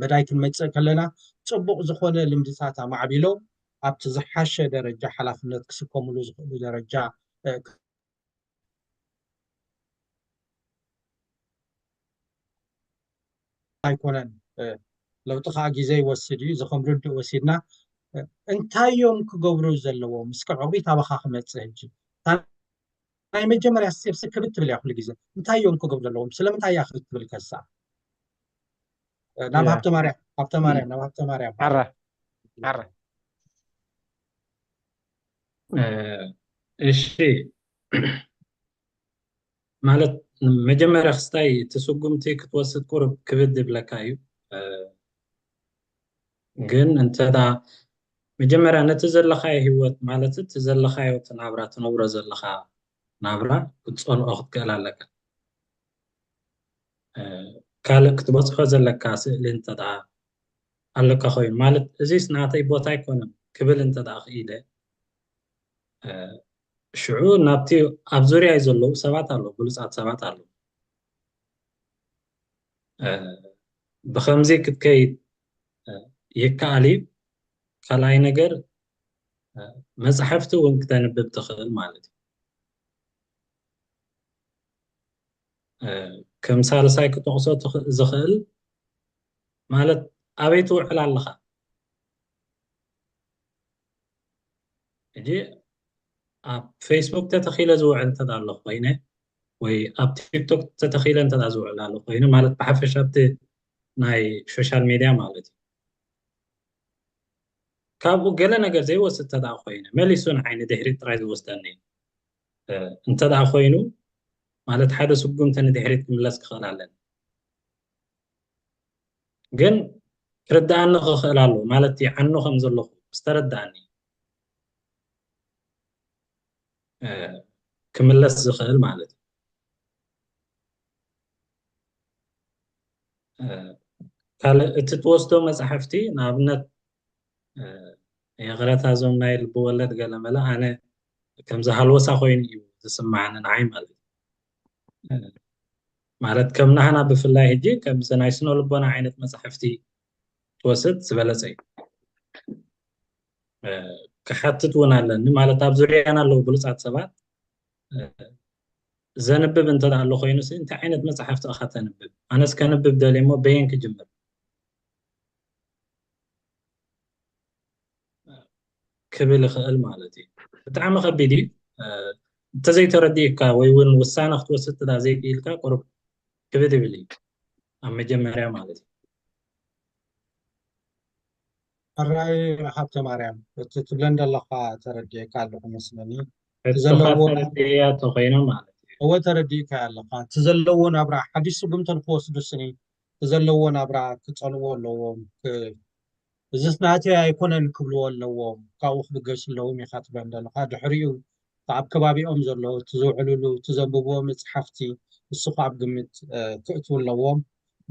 S4: መዳይ ክንመፅእ ከለና ፅቡቅ ዝኾነ ልምድታት ኣማዕቢሎም ኣብቲ ዝሓሸ ደረጃ ሓላፍነት ክስከምሉ ዝኽእሉ ደረጃ ኣይኮነን ለውጢ ከዓ ግዜ ይወስድ እዩ ዝኸምሩ ወሲድና እንታይ እዮም ክገብሩ ዘለዎም እስካብ ዕቑቢት ኣባኻ ክመፅእ ሕጂ ናይ መጀመርያ ስቴፕስ ክብት ትብል እያ ኩሉ ግዜ እንታይ እዮም ክገብሩ ዘለዎም ስለምንታይ እያ ክብት ትብል ከሳ ናብ ሃብተማርያም
S6: ዓረ
S7: እሺ ማለት መጀመርያ ክስታይ ትስጉምቲ ክትወስድ ቁርብ ክብድ ይብለካ እዩ ግን እንተዳ መጀመርያ ነቲ ዘለኻዮ ሂወት ማለት እቲ ዘለኻዮ ናብራ ትነብሮ ዘለኻ ናብራ ክትፀንዖ ክትክእል ኣለካ ካልእ ክትበፅሖ ዘለካ ስእሊ እንተዳ ኣለካ ኮይኑ ማለት እዚስ ናተይ ቦታ ኣይኮነን ክብል እንተዳ ክኢለ ሽዑ ናብቲ ኣብ ዙርያ ዘለዉ ሰባት ኣለዉ ብሉፃት ሰባት ኣለዉ ብከምዚ ክትከይድ ይከኣል እዩ ካልኣይ ነገር መፅሓፍቲ እውን ክተንብብ ትኽእል ማለት እዩ ከም ሳልሳይ ክጠቕሶ ዝኽእል ማለት ኣበይ ትውዕል ኣለኻ ሕጂ ኣብ ፌስቡክ ተተኺለ ዝውዕል እንተዳ ኣለኹ ኮይነ ወይ ኣብ ቲክቶክ ተተኺለ እንተዳ ዝውዕል ኣለኹ ኮይኑ ማለት ብሓፈሻ ኣብቲ ናይ ሶሻል ሚድያ ማለት እዩ ካብኡ ገለ ነገር ዘይወስድ እንተዳ ኮይኑ መሊሱ ንዓይኒ ድሕሪት ጥራይ ዝወስደኒ እንተዳ ኮይኑ ማለት ሓደ ስጉምቲ ንድሕሪት ክምለስ ክኽእል ኣለኒ ግን ክርዳእኒ ክኽእል ኣለዎ ማለት ይዓኑ ከም ዘለኹ ዝተረዳእኒ ክምለስ ዝኽእል ማለት እዩ ካልእ እቲ ትወስዶ መፅሓፍቲ ንኣብነት የቕረታ ዞም ናይ ልበወለድ ገለ መለ ኣነ ከምዚ ሃልወሳ ኮይኑ እዩ ዝስማዓኒ ንዓይ ማለት እዩ ማለት ከም ናህና ብፍላይ ሕጂ ከምዚ ናይ ስነ ልቦና ዓይነት መፅሓፍቲ ትወስድ ዝበለፀ እዩ ክሓትት እውን ኣለኒ ማለት ኣብ ዙርያና ኣለዉ ብሉፃት ሰባት ዘንብብ እንተዳ ኣሎ ኮይኑ እንታይ ዓይነት መፅሓፍቲ ኢኻ ተንብብ ኣነስ ከንብብ ደልየ እሞ በየን ክጅምር ክብል ይኽእል ማለት እዩ ብጣዕሚ ከቢድ እዩ እንተዘይተረዲእካ ወይ እውን ውሳነ ክትወስድ ትዳ ዘይክኢልካ ቁርብ ክብድ ይብል እዩ ኣብ መጀመርያ ማለት እዩ
S4: ኣራይ ሃብተ ማርያም እቲ ትብለን ዘለካ ተረዲእካ ኣለኹ መስለኒ
S7: ዘለዎ ተረዲእያ ተኮይኖ ማለት እዩ
S4: እወ ተረዲእካ ኣለካ እቲ ዘለዎ ናብራ ሓዲሽ ስጉምቲ ንክወስዱ ስኒ እቲ ዘለዎ ናብራ ክፀልዎ ኣለዎም እዚ ናተይ ኣይኮነን ክብልዎ ኣለዎም ካብኡ ክብገስ ኣለዎም ኢኻ ትብለን ዘለካ ድሕሪኡ ኣብ ከባቢኦም ዘለዎ እቲ ዝውዕልሉ እቲ ዘንብብዎ መፅሓፍቲ ንሱ ኣብ ግምት ክእትው ኣለዎም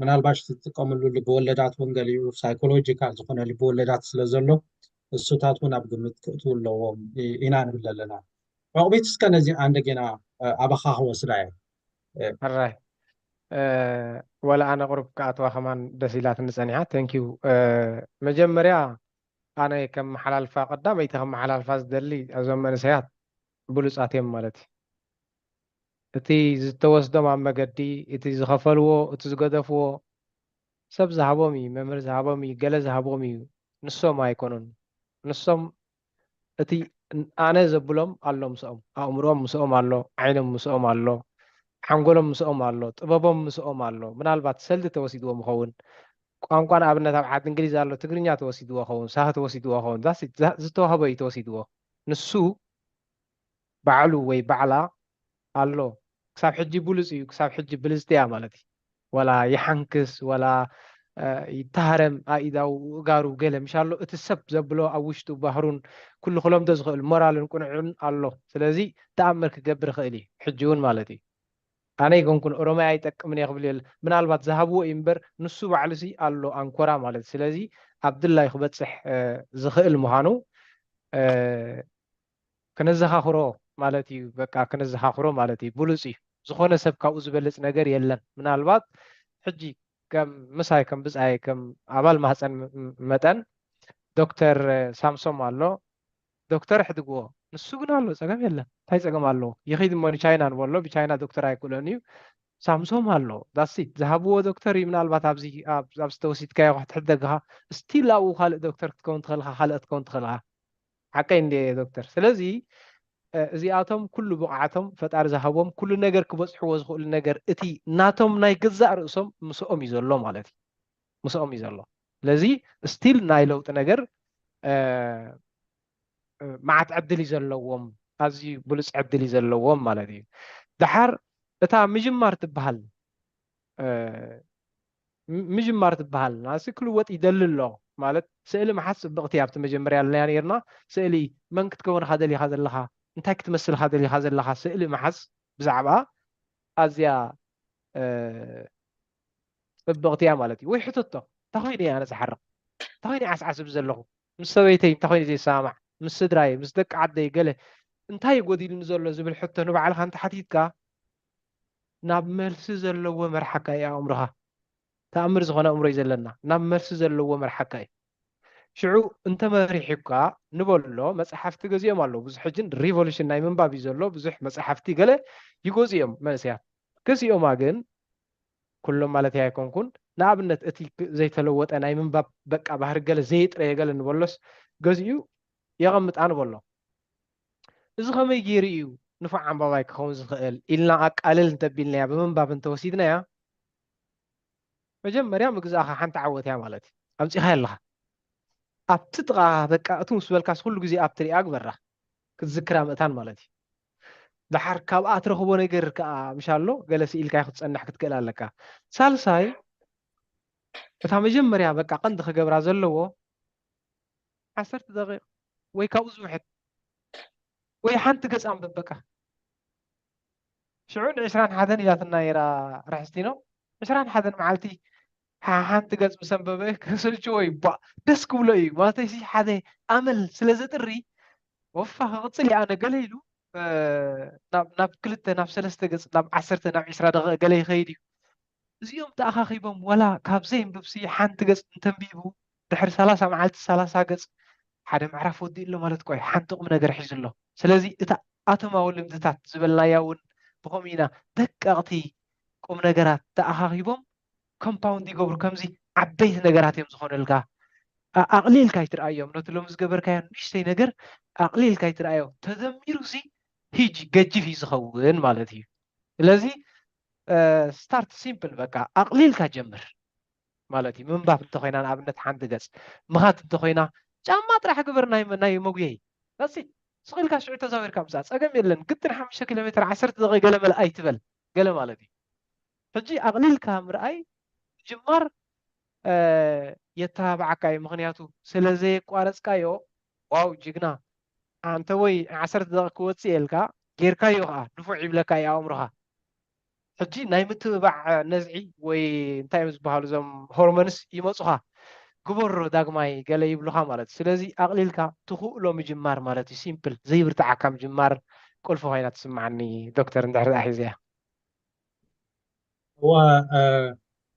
S4: ምናልባሽ ትጥቀምሉ ልበወለዳት እውን ገሊኡ ሳይኮሎጂካል ዝኾነ ልበወለዳት ስለ ዘሎ እሱታት እውን ኣብ ግምት ክእትው ኣለዎም ኢና ንብል ኣለና ዕቑቢት እስከ ነዚ እንደገና ኣባኻ ክወስዳ እየ
S6: ኣራይ ወላ ኣነ ቁርብ ክኣትዋ ከማን ደስ ኢላትኒ ፀኒሓ ቴንኪዩ መጀመርያ ኣነ ከም መሓላልፋ ቀዳመይቲ ከም መሓላልፋ ዝደሊ እዞም መንእሰያት ብሉፃት እዮም ማለት እዩ እቲ ዝተወስዶም ኣብ መገዲ እቲ ዝኸፈልዎ እቲ ዝገደፍዎ ሰብ ዝሃቦም እዩ መምህር ዝሃቦም እዩ ገለ ዝሃቦም እዩ ንሶም ኣይኮኑን ንሶም እቲ ኣነ ዘብሎም ኣሎ ምስኦም ኣእምሮኦም ምስኦም ኣሎ ዓይኖም ምስኦም ኣሎ ሓንጎሎም ምስኦም ኣሎ ጥበቦም ምስኦም ኣሎ ምናልባት ሰልዲ ተወሲድዎም ይኸውን ቋንቋን ኣብነት ኣብ ዓዲ እንግሊዝ ኣሎ ትግርኛ ተወሲድዎ ኸውን ሳህ ተወሲድዎ ኸውን ዝተዋህበ እዩ ተወሲድዎ ንሱ ባዕሉ ወይ ባዕላ ኣሎ ክሳብ ሕጂ ብሉፅ እዩ ክሳብ ሕጂ ብልፅቲ እያ ማለት እዩ ወላ ይሓንክስ ወላ ይተሃረም ኣኢዳው እጋሩ ገለ ምሻሎ እቲ ሰብ ዘብሎ ኣብ ውሽጡ ባህሩን ኩሉ ክለምዶ ዝኽእል ሞራልን ቁንዑን ኣሎ ስለዚ ተኣምር ክገብር ይኽእል እዩ ሕጂ እውን ማለት እዩ ኣነ ይኮንኩን ኦሮምያ ኣይጠቅምን እየ ክብል የለ ምናልባት ዝሃብዎ እዩ እምበር ንሱ ባዕሉ ሲ ኣሎ ኣንኮራ ማለት እዩ ስለዚ ኣብድላይ ክበፅሕ ዝኽእል ምዃኑ ክነዘኻኽሮ ማለት እዩ በቃ ክነዘኻኽሮ ማለት እዩ ብሉፅ እዩ ዝኾነ ሰብ ካብኡ ዝበልፅ ነገር የለን ምናልባት ሕጂ ከም ምሳይ ከም ብፃይ ከም ኣባል ማህፀን መጠን ዶክተር ሳምሶም ኣሎ ዶክተር ሕድግዎ ንሱ ግን ኣሎ ፀገም የለን እንታይ ፀገም ኣለዎ ይኸይድ እሞ ንቻይና ንበሎ ብቻይና ዶክተር ኣይኩለን እዩ ሳምሶም ኣሎ ዳሲት ዝሃብዎ ዶክተር እዩ ምናልባት ኣብዚ ኣብ ዝተወሲድካዮ ክትሕደግኻ ስቲል ኣብኡ ካልእ ዶክተር ክትከውን ትኽእልካ ካልእ ክትከውን ትኽእልካ ሓቀይ እንደ ዶክተር ስለዚ እዚኣቶም ኩሉ ብቕዓቶም ፈጣሪ ዝሃቦም ኩሉ ነገር ክበፅሕዎ ዝኽእሉ ነገር እቲ ናቶም ናይ ገዛእ ርእሶም ምስኦም እዩ ዘሎ ማለት እዩ ምስኦም እዩ ዘሎ ስለዚ ስቲል ናይ ለውጢ ነገር መዓት ዕድል እዩ ዘለዎም ኣዝዩ ብሉፅ ዕድል እዩ ዘለዎም ማለት እዩ ድሓር እታ ምጅማር ትበሃል ምጅማር ትበሃል ናሲ ክልወጥ ይደሊ ኣሎ ማለት ስእሊ መሓዝ ፅብቕቲ ኣብቲ መጀመርያ ኣለና ነርና ስእሊ መን ክትከውንካ ደሊኻ ዘለኻ እንታይ ክትመስልካ ደሊኻ ዘለኻ ስእሊ መሓዝ ብዛዕባ ኣዝያ ፅብቕቲ እያ ማለት እዩ ወይ ሕቶቶ እንታይ ኮይነ እየ ኣነ ዝሓርቕ እንታይ ኮይነ ዓስዓስብ ዘለኹ ምስ ሰበይተይ እንታይ ኮይነ ዘይሰማዕ ምስ ስድራይ ምስ ደቂ ዓደይ ገለ እንታይ ጎዲሉኒ ዘሎ ዝብል ሕቶ ንባዕልካ እንተሓቲትካ ናብ መልሲ ዘለዎ መርሓካ እዩ ኣእምሮኻ ተኣምር ዝኾነ እምሮ እዩ ዘለና ናብ መልሲ ዘለዎ መርሓካ እዩ ሽዑ እንተመሪሕካ ንበሎ መፅሓፍቲ ገዚኦም ኣለዉ ብዙሕ ሕጅን ሪቮሉሽን ናይ ምንባብ እዩ ዘሎ ብዙሕ መፅሓፍቲ ገለ ይገዚኦም መንእስያት ገዚኦማ ግን ኩሎም ማለት እያ ኣይኮንኩን ንኣብነት እቲ ዘይተለወጠ ናይ ምንባብ በቃ ባህሪ ገለ ዘይጥረየ ገለ ንበሎስ ገዚኡ የቐምጣ ንበሎ እዚ ከመይ ገይሩ እዩ ንፉዕ ዓንባባይ ክኸውን ዝኽእል ኢልና ኣቃልል እንተቢልናያ ብምንባብ እንተወሲድናያ መጀመርያ ምግዛእኻ ሓንቲ ዓወት እያ ማለት እዩ ኣምፂኻ ኣለኻ ኣብቲ ጥቓ በቃ እቲ ምስ በልካስ ኩሉ ግዜ ኣብቲ ሪኣ ግበራ ክትዝክራ ምእታን ማለት እዩ ድሓር ካብኣ ትረኽቦ ነገር ከዓ ምሻሎ ገለ ስኢልካ ክትፀንሕ ክትክእል ኣለካ ሳልሳይ እታ መጀመርያ በቃ ቀንዲ ክገብራ ዘለዎ 10 ደቂቕ ወይ ካብኡ ዝውሕድ ወይ ሓንቲ ገፅ ኣንብብ በቃ ሽዑ ን21 ኢላትና ነይራ ርሕስቲኖ 21 መዓልቲ ሓንቲ ገፅ ምስ ኣንበበ ከስልችዎ እዩ ደስ ክብሎ እዩ ማለተይ ሓደ ኣመል ስለ ዘጥሪ ወፋ ክቕፅል እያ ኣነ ገለ ኢሉ ናብ 2 ናብ 3 ገፅ ናብ 10 ናብ 20 ደቂቕ ገለ ይኸይድ እዩ እዚኦም ተኣኻኺቦም ወላ ካብ ዘይንብብሲ ሓንቲ ገፅ እንተንቢቡ ድሕሪ 30 መዓልቲ 30 ገፅ ሓደ ምዕራፍ ወዲኡ ኣሎ ማለት ቆይ ሓንቲ ቁም ነገር ሒዙ ኣሎ ስለዚ እታ ኣቶማዊ ልምድታት ዝበልናያ እውን ብኸምኡ ኢና ደቀቕቲ ቁም ነገራት ተኣኻኺቦም ኮምፓውንድ ይገብሩ ከምዚ ዓበይቲ ነገራት እዮም ዝኾኑልካ ኣቕሊልካ ይትርኣዮም ነቲ ሎም ዝገበርካዮ ንእሽተይ ነገር ኣቕሊልካ ይትርኣዮ ተደሚሩ ሲ ሂጂ ገጅፍ እዩ ዝኸውን ማለት እዩ ስለዚ ስታርት ሲምፕል በቃ ኣቕሊልካ ጀምር ማለት እዩ ምንባብ እንተኮይና ንኣብነት ሓንቲ ገፅ ምኻት እንተኮይና ጫማ ጥራሕ ግበር ናይ መጉየይ ሲ ስኽኢልካ ሽዑ ተዛዊርካ ምፃ ፀገም የለን ግድን 5 ኪሎ ሜትር 10 ደቂቕ ገለ መልኣይ ትበል ገለ ማለት እዩ ሕጂ ኣቕሊልካ ምርኣይ ጅማር የተባብዓካ እዩ ምክንያቱ ስለዘየቋረፅካዮ ዋው ጅግና አንተ ወይ 10 ደቂቕ ክወፅእ የልካ ጌርካዮ ከዓ ንፉዕ ይብለካ እዩ ኣእምሮኻ ሕጂ ናይ ምትብባዕ ነዝዒ ወይ እንታይ እዮም ዝበሃሉ እዞም ሆርሞንስ ይመፁኻ ግበሮ ዳግማይ ገለ ይብሉኻ ማለት ስለዚ ኣቕሊልካ ትኽእሎ ምጅማር ማለት እዩ ሲምፕል ዘይብርትዓካ ምጅማር ቁልፊ ኮይና ትስማዓኒ ዶክተር እንድሕር ሒዘ እያ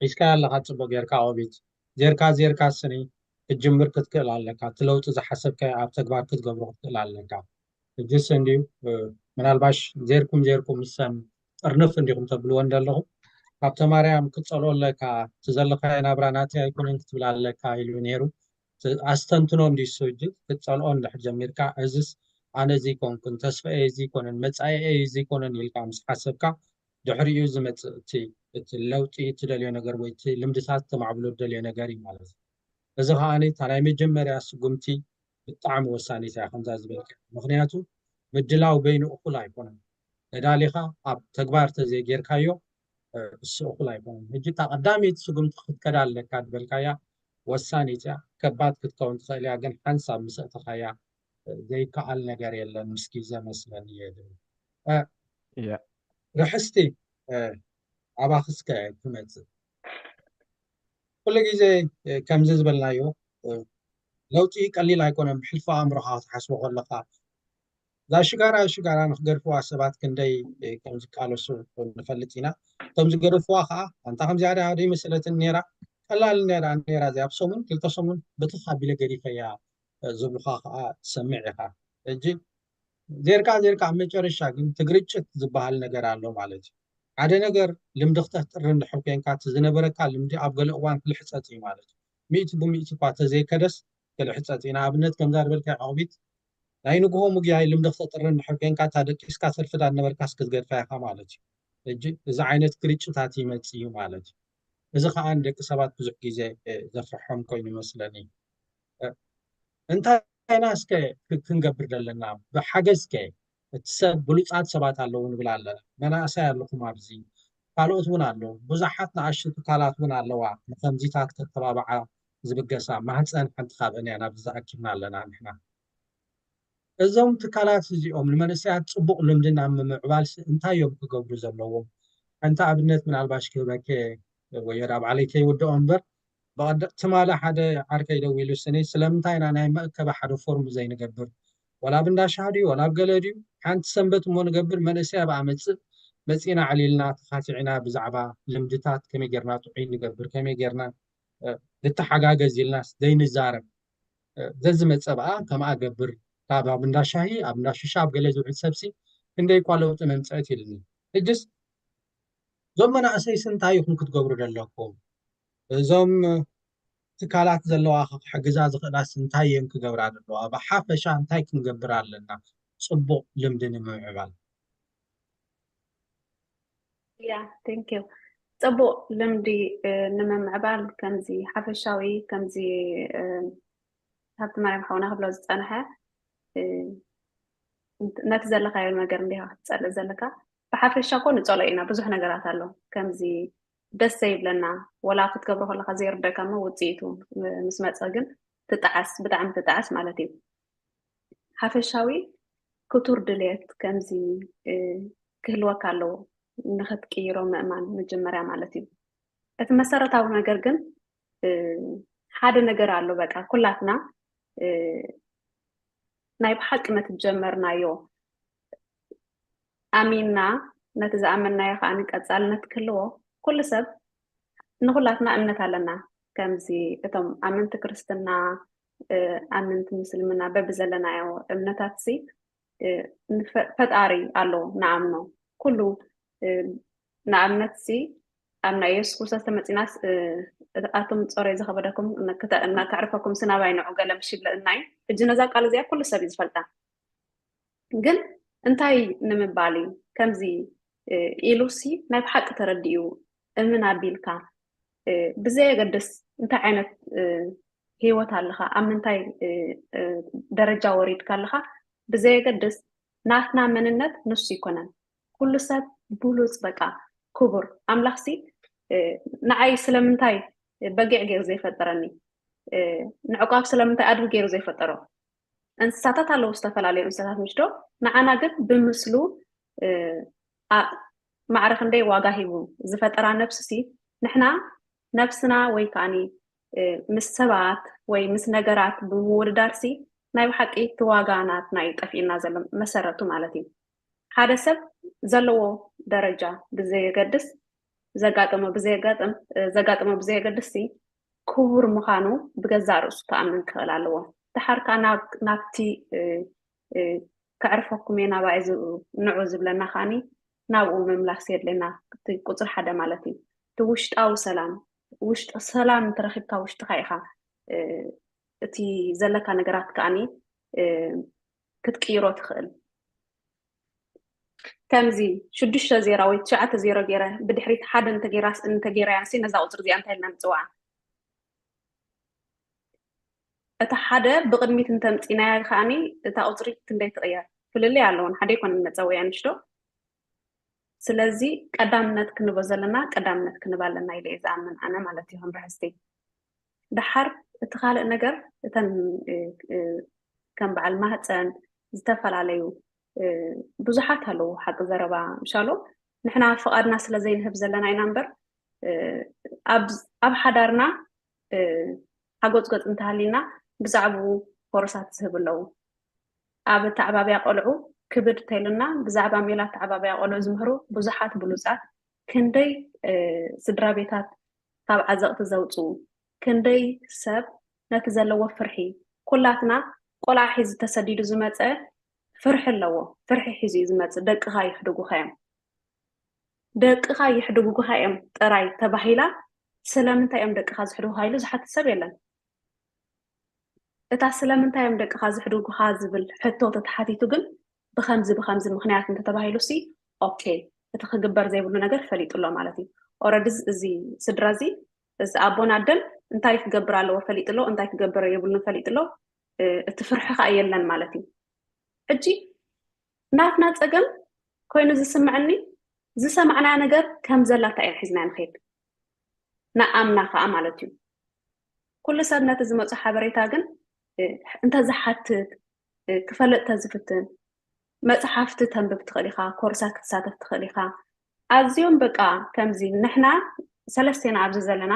S4: ሒዝካ ኣለካ ፅቡቅ ጌርካ ኦቢት ዜርካ ስኒ ክትጅምር ክትክእል ኣለካ እቲ ለውጢ ዝሓሰብካዮ ኣብ ተግባር ክትገብሮ ክትክእል ኣለካ ሕጂ እንድዩ ምናልባሽ ዜርኩም ምሰን ጥርንፍ እንዲኹም ተብልዎ እንደለኹም ካብቲ ማርያም ክትፀልኦ ኣለካ እቲ ዘለካዮ ናብራ ናተይ ኣይኮነን ክትብል ኣለካ ኢሉ ነይሩ ኣስተንትኖ እንዲሱ ሕጂ ክትፀልኦ እንድሕር ጀሚርካ እዚስ ኣነ እዚ ኮንኩን ተስፋኤ እዚ ኮነን መፃኤ እዚ ኮነን ኢልካ ምስ ሓሰብካ ድሕሪኡ ዝመጽእ እቲ ለውጢ እትደልዮ ነገር ወይ እቲ ልምድታት ተማዕብሎ እትደልዮ ነገር እዩ ማለት እዩ። እዚ ከዓኒ እታ ናይ መጀመርያ ስጉምቲ ብጣዕሚ ወሳኒት እያ ከምዛ ዝበልከ። ምክንያቱ ምድላው በይኑ እኩል ኣይኮነን። ነዳሊኻ ኣብ ተግባር ተዘይጌርካዮ እሱ እኩል ኣይኮነን። ሕጂ እታ ቀዳሚት ስጉምቲ ክትከዳ ኣለካ ዝበልካያ ወሳኒት እያ። ከባድ ክትከውን ትኽእል እያ፣ ግን ሓንሳብ ምስ እተኻያ ዘይከኣል ነገር የለን ምስ ግዜ መስለኒ እየ ዝብል
S6: እያ
S4: ርሕስቲ ኣባክስከ ትመጽእ ኩሉ ግዜ ከምዚ ዝበልናዮ ለውጢ ቀሊል ኣይኮነን። ብሕልፊ ኣእምሮኻ ክትሓስቦ ከለካ እዛ ሽጋራ ንክገድፍዋ ሰባት ክንደይ ከም ዝቃለሱ ንፈልጥ ኢና። እቶም ዝገደፍዋ ከዓ ኣንታ ከምዚ ኣደ መሰለትን ነራ ቀላል ነራ እዚኣ ብሰሙን ክልተ ሰሙን በትኻ ኣቢለ ገዲፈያ ዝብሉካ ከዓ ትሰምዕ ኢኻ። ሕጂ ዜርካ ኣብ መጨረሻ ግን ትግርጭት ዝበሃል ነገር ኣሎ ማለት እዩ። ሓደ ነገር ልምዲ ክተፍጥር እንድሕር ኮንካ እቲ ዝነበረካ ልምዲ ኣብ ገለ እዋን ክልሕፀት እዩ ማለት እዩ። ሚእቲ ብሚእቲ እኳ ተዘይከደስ ክልሕፀት እዩ። ንኣብነት ከምዛ ዝበልካ ዕቑቢት ናይ ንግሆ ሙግያይ ልምዲ ክተጥር እንድሕር ኮንካ እታ ደቂስካ ሰልፍዳ ነበርካስ ክትገድፋ ኢኻ ማለት እዩ። ሕጂ እዚ ዓይነት ግርጭታት ይመጽእ እዩ ማለት እዩ። እዚ ከዓ ንደቂ ሰባት ብዙሕ ግዜ ዘፍርሖም ኮይኑ ይመስለኒ። እንታይና እስከ ክንገብር ዘለና ብሓገዝከ እቲ ሰብ ብሉፃት ሰባት ኣለዉ ንብል ኣለና። መናእሰይ ኣለኹም ኣብዚ ካልኦት እውን ኣለዉ። ብዙሓት ንኣሽቱ ትካላት እውን ኣለዋ ንከምዚታት ከተባብዓ ዝብገሳ ማህፀን ሓንቲ ካብአን እያ ናብዚ ዝኣኪብና ኣለና ንሕና። እዞም ትካላት እዚኦም ንመንእሰያት ፅቡቅ ልምዲ ናብ ምምዕባል እንታይ እዮም ክገብሩ ዘለዎም? ሓንቲ ኣብነት ምናልባሽ ክህበከ ወይ ኣብ ባዕለይ ከይውድኦ እምበር ትማሊ ሓደ ዓርከይ ደው ኢሉ ስኒ ስለምንታይ ኢና ናይ መእከባ ሓደ ፎርም ዘይንገብር ወላ ብንዳሻህ ድዩ ወላ ብገለ ድዩ ሓንቲ ሰንበት እሞ ንገብር መንእሰይ ኣብ ኣመፅእ መፂና ዕሊልና ተኻቲዕና ብዛዕባ ልምድታት ከመይ ጌርና ጥዑይ ንገብር ከመይ ጌርና ንተሓጋገዝ ኢልና ዘይንዛረብ ዘዝመፀ በኣ ከምኣ ገብር ካብ ኣብ እንዳሻሂ ኣብ እንዳሽሻ ኣብ ገለ ዝውዕል ሰብሲ ክንደይ እኳ ለውጢ መምፅአት ኢልኒ። ሕጅስ እዞም መናእሰይስ እንታይ ኢኹም ክትገብሩ ዘለኩም? እዞም ትካላት ዘለዋ ክሕግዛ ዝኽእላስ እንታይ እዮም ክገብራ ዘለዋ? ብሓፈሻ እንታይ ክንገብር ኣለና ፅቡቅ ልምዲ ንምምዕባል?
S5: ያ ቴንክዩ። ፅቡቅ ልምዲ ንምምዕባል ከምዚ ሓፈሻዊ ከምዚ ሃብቲ ማርያም ሓውና ክብሎ ዝፀንሐ ነቲ ዘለካዮ ነገር እንዲኻ ክትፀልእ ዘለካ ብሓፈሻ ኮ ንፀልኦ ኢና። ብዙሕ ነገራት ኣሎ ከምዚ ደስ ዘይብለና ወላ ክትገብሮ ከለካ ዘይርደካ ሞ ውፅኢቱ ምስ መፀ ግን ትጣዓስ ብጣዕሚ ትጣዓስ ማለት እዩ። ሓፈሻዊ ክቱር ድሌት ከምዚ ክህልወካ ኣለዎ ንክትቅይሮ ምእማን መጀመርያ ማለት እዩ። እቲ መሰረታዊ ነገር ግን ሓደ ነገር ኣሎ በቃ ኩላትና ናይ ብሓቂ ነቲ ጀመርናዮ ኣሚንና ነቲ ዝኣመንናዮ ከዓ ቀፃልነት ክህልዎ ኩሉ ሰብ ንኩላትና እምነት ኣለና። ከምዚ እቶም ኣመንቲ ክርስትና ኣመንቲ ምስልምና በቢ ዘለናዮ እምነታት ሲ ፈጣሪ ኣሎ ንኣምኖ ኩሉ ንኣብነት ሲ ኣብ ናይ ኢየሱስ ክርስቶስ ተመፂናስ ኣቶም ፀረይ ዝኸበደኩም ከዕርፈኩም ስናባይ ንዑ ገለ ምሽ ይብለና እዩ። እጂ ነዛ ቃል እዚኣ ኩሉ ሰብ እዩ ዝፈልጣ። ግን እንታይ ንምባል እዩ ከምዚ ኢሉሲ ናይ ብሓቂ ተረዲኡ እምን ኣቢልካ ብዘየገድስ እንታይ ዓይነት ሂወት ኣለካ ኣብ ምንታይ ደረጃ ወሪድካ ኣለካ ብዘየገድስ ናትና መንነት ንሱ ይኮነን ኩሉ ሰብ ብሉፅ በቃ ክቡር ኣምላኽሲ ንዓይ ስለምንታይ በጊዕ ገይሩ ዘይፈጠረኒ ንዕቋብ ስለምንታይ ኣድቢ ገይሩ ዘይፈጠሮ እንስሳታት ኣለዉ ዝተፈላለዩ እንስሳታት ምሽዶ ንዓና ግን ብምስሉ ማዕረኽ እንደይ ዋጋ ሂቡ ዝፈጠራ ነፍሲ ንሕና ነፍስና ወይ ከዓኒ ምስ ሰባት ወይ ምስ ነገራት ብምውድዳርሲ ናይ ብሓቂ ትዋጋናት ናይ ጠፊእና ዘሎ መሰረቱ ማለት እዩ። ሓደ ሰብ ዘለዎ ደረጃ ብዘየገድስ ዘጋጥሞ ብዘየገድስ ክቡር ምዃኑ ብገዛእ ርእሱ ተኣምን ክኽእል ኣለዎ። ድሓርካ ናብቲ ከዕርፈኩም እየ ናባይ ንዑ ዝብለና ከዓኒ ናብኡ ምምላስ የድለና ቁፅር ሓደ ማለት እዩ። እቲ ውሽጣዊ ሰላም እንተረኺብካ ውሽጥካ ኢኻ እቲ ዘለካ ነገራት ከዓኒ ክትቅይሮ ትኽእል። كمزي شدش زيرا وي تشعة زيرا جيرا بدحريت حد انت جيرا يعني نزا أوتر زي أنت لنا نتوعا أتا حدا بقدميت انت متينا خاني أتا أوتر كندي تغير فللي علون حدا يكون متزوي يعني شتو سلازي قدامنت كنبزلنا قدامنت كنبالنا إلي إذا أمن أنا مالتي هم رحستي دحر اتخالق نجر تن كان بعل ما هتسان زتفل عليه بزحات هلو حق زربا مشالو نحنا فقدنا سلازين هبز لنا ينبر أب حدارنا حقوت قد انتهالينا بزعبو فرصات سهب اللو أب تعبابي قلعو كبر تيلنا بزعبا ميلات تعبابي قلعو زمهرو بزحات بلوزات كندي سدرابيتات ካብ ዓዘቕቲ ዘውፅኡ ክንደይ ሰብ ነቲ ዘለዎ ፍርሒ ኩላትና ቆልዓ ሒዙ ተሰዲዱ ዝመፀ ፍርሒ ኣለዎ ፍርሒ ሒዙ እዩ ዝመፅእ ደቅኻ ይሕድጉኻ እዮም ደቅኻ ይሕድጉኻ እዮም ጥራይ ተባሂላ ስለምንታይ እዮም ደቅኻ ዝሕድጉኻ ኢሉ ዝሓትት ሰብ የለን እታ ስለምንታይ እዮም ደቅኻ ዝሕድጉኻ ዝብል ሕቶ ተተሓቲቱ ግን ብከምዚ ምክንያት እንተተባሂሉ ሲ ኦኬ እቲ ክግበር ዘይብሉ ነገር ፈሊጡሎ ማለት እዩ ኦረዲ እዚ ስድራ እዚ እዚ ኣቦን ኣደን እንታይ ክገብር ኣለዎ ፈሊጥሎ እንታይ ክገብር የብሉን ፈሊጥሎ እቲ ፍርሕኻ የለን ማለት እዩ ሕጂ ናትና ፀገም ኮይኑ ዝስምዐኒ ዝሰማዕና ነገር ከም ዘላታ እያ ሒዝና ንኸይድ ንኣምና ከዓ ማለት እዩ ኩሉ ሰብ ነቲ ዝመፁ ሓበሬታ ግን እንተዝሓትት ክፈልጥ ተዝፍትን መፅሓፍቲ ተንብብ ትኽእል ኢኻ ኮርሳት ክትሳተፍ ትኽእል ኢኻ ኣዝዮም በቃ ከምዚ ንሕና ሰለስቴና ኣብዚ ዘለና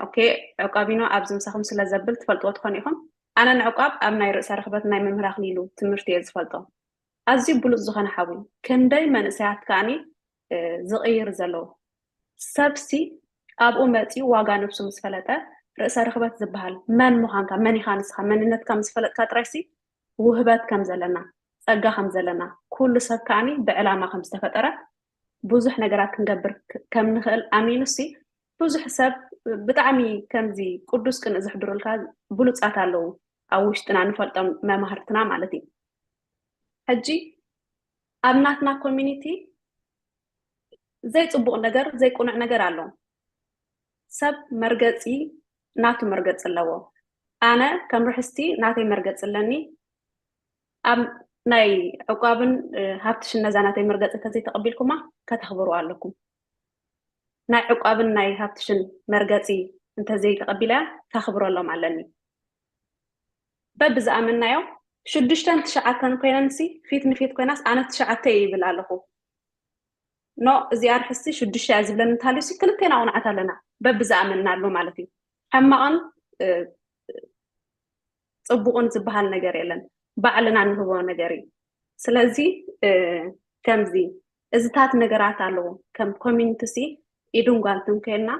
S5: ኦኬ ዕቋቢኖ ኣብዚ ምሳኹም ስለ ዘብል ትፈልጥዎ ትኾኑ ኢኹም ኣነ ንዕቋብ ኣብ ናይ ርእሰ ርክበት ናይ መምህር ኣኽሊሉ ትምህርቲ እየ ዝፈልጦ ኣዝዩ ብሉፅ ዝኾነ ሓዊ ክንደይ መንእሰያት ከዓኒ ዝቕይር ዘለዎ ሰብሲ ኣብኡ መፂኡ ዋጋ ነብሱ ምስ ፈለጠ ርእሰ ርክበት ዝበሃል መን ምዃንካ መን ኢኻ ንስኻ መንነትካ ምስ ፈለጥካ ጥራይሲ ውህበት ከም ዘለና ፀጋ ከም ዘለና ኩሉ ሰብ ከዓኒ ብዕላማ ከም ዝተፈጠረ ብዙሕ ነገራት ክንገብር ከም ንኽእል ኣሚኑሲ ብዙሕ ሰብ ብጣዕሚ ከምዚ ቅዱስ ቅን ዝሕድሩልካ ብሉፃት ኣለዉ ኣብ ውሽጥና ንፈልጦም መማህርትና ማለት እዩ ሕጂ ኣብ ናትና ኮሚኒቲ ዘይፅቡቕ ነገር ዘይቁኑዕ ነገር ኣሎ ሰብ መርገፂ ናቱ መርገፂ ኣለዎ ኣነ ከም ርሕስቲ ናተይ መርገፂ ኣለኒ ኣብ ናይ ዕቋብን ሃብትሽን ነዛ ናተይ መርገፂ ተዘይተቐቢልኩማ ከተኽብሩ ኣለኩም ናይ ዕቋብን ናይ ሃብትሽን መርገፂ እንተዘይተቐቢላ ተኽብረሎም ኣለኒ በብዝኣመናዮ 6-9 ኮይነንሲ ፊት ንፊት ኮይናስ ኣነ 9 ይብል ኣለኹ ኖ እዚኣ ርሕስቲ 6 እያ ዝብለኒ እንተሃልዩሲ ክልቴና ቁንዓት ኣለና በብዝኣመናሉ ማለት እዩ ሕማቕን ፅቡቕን ዝበሃል ነገር የለን ባዕልና ንህቦ ነገር እዩ ስለዚ ከምዚ እዝታት ነገራት ኣለዎ ከም ኮሚኒቲ ሲ ኢዱን ጓንትን ከልና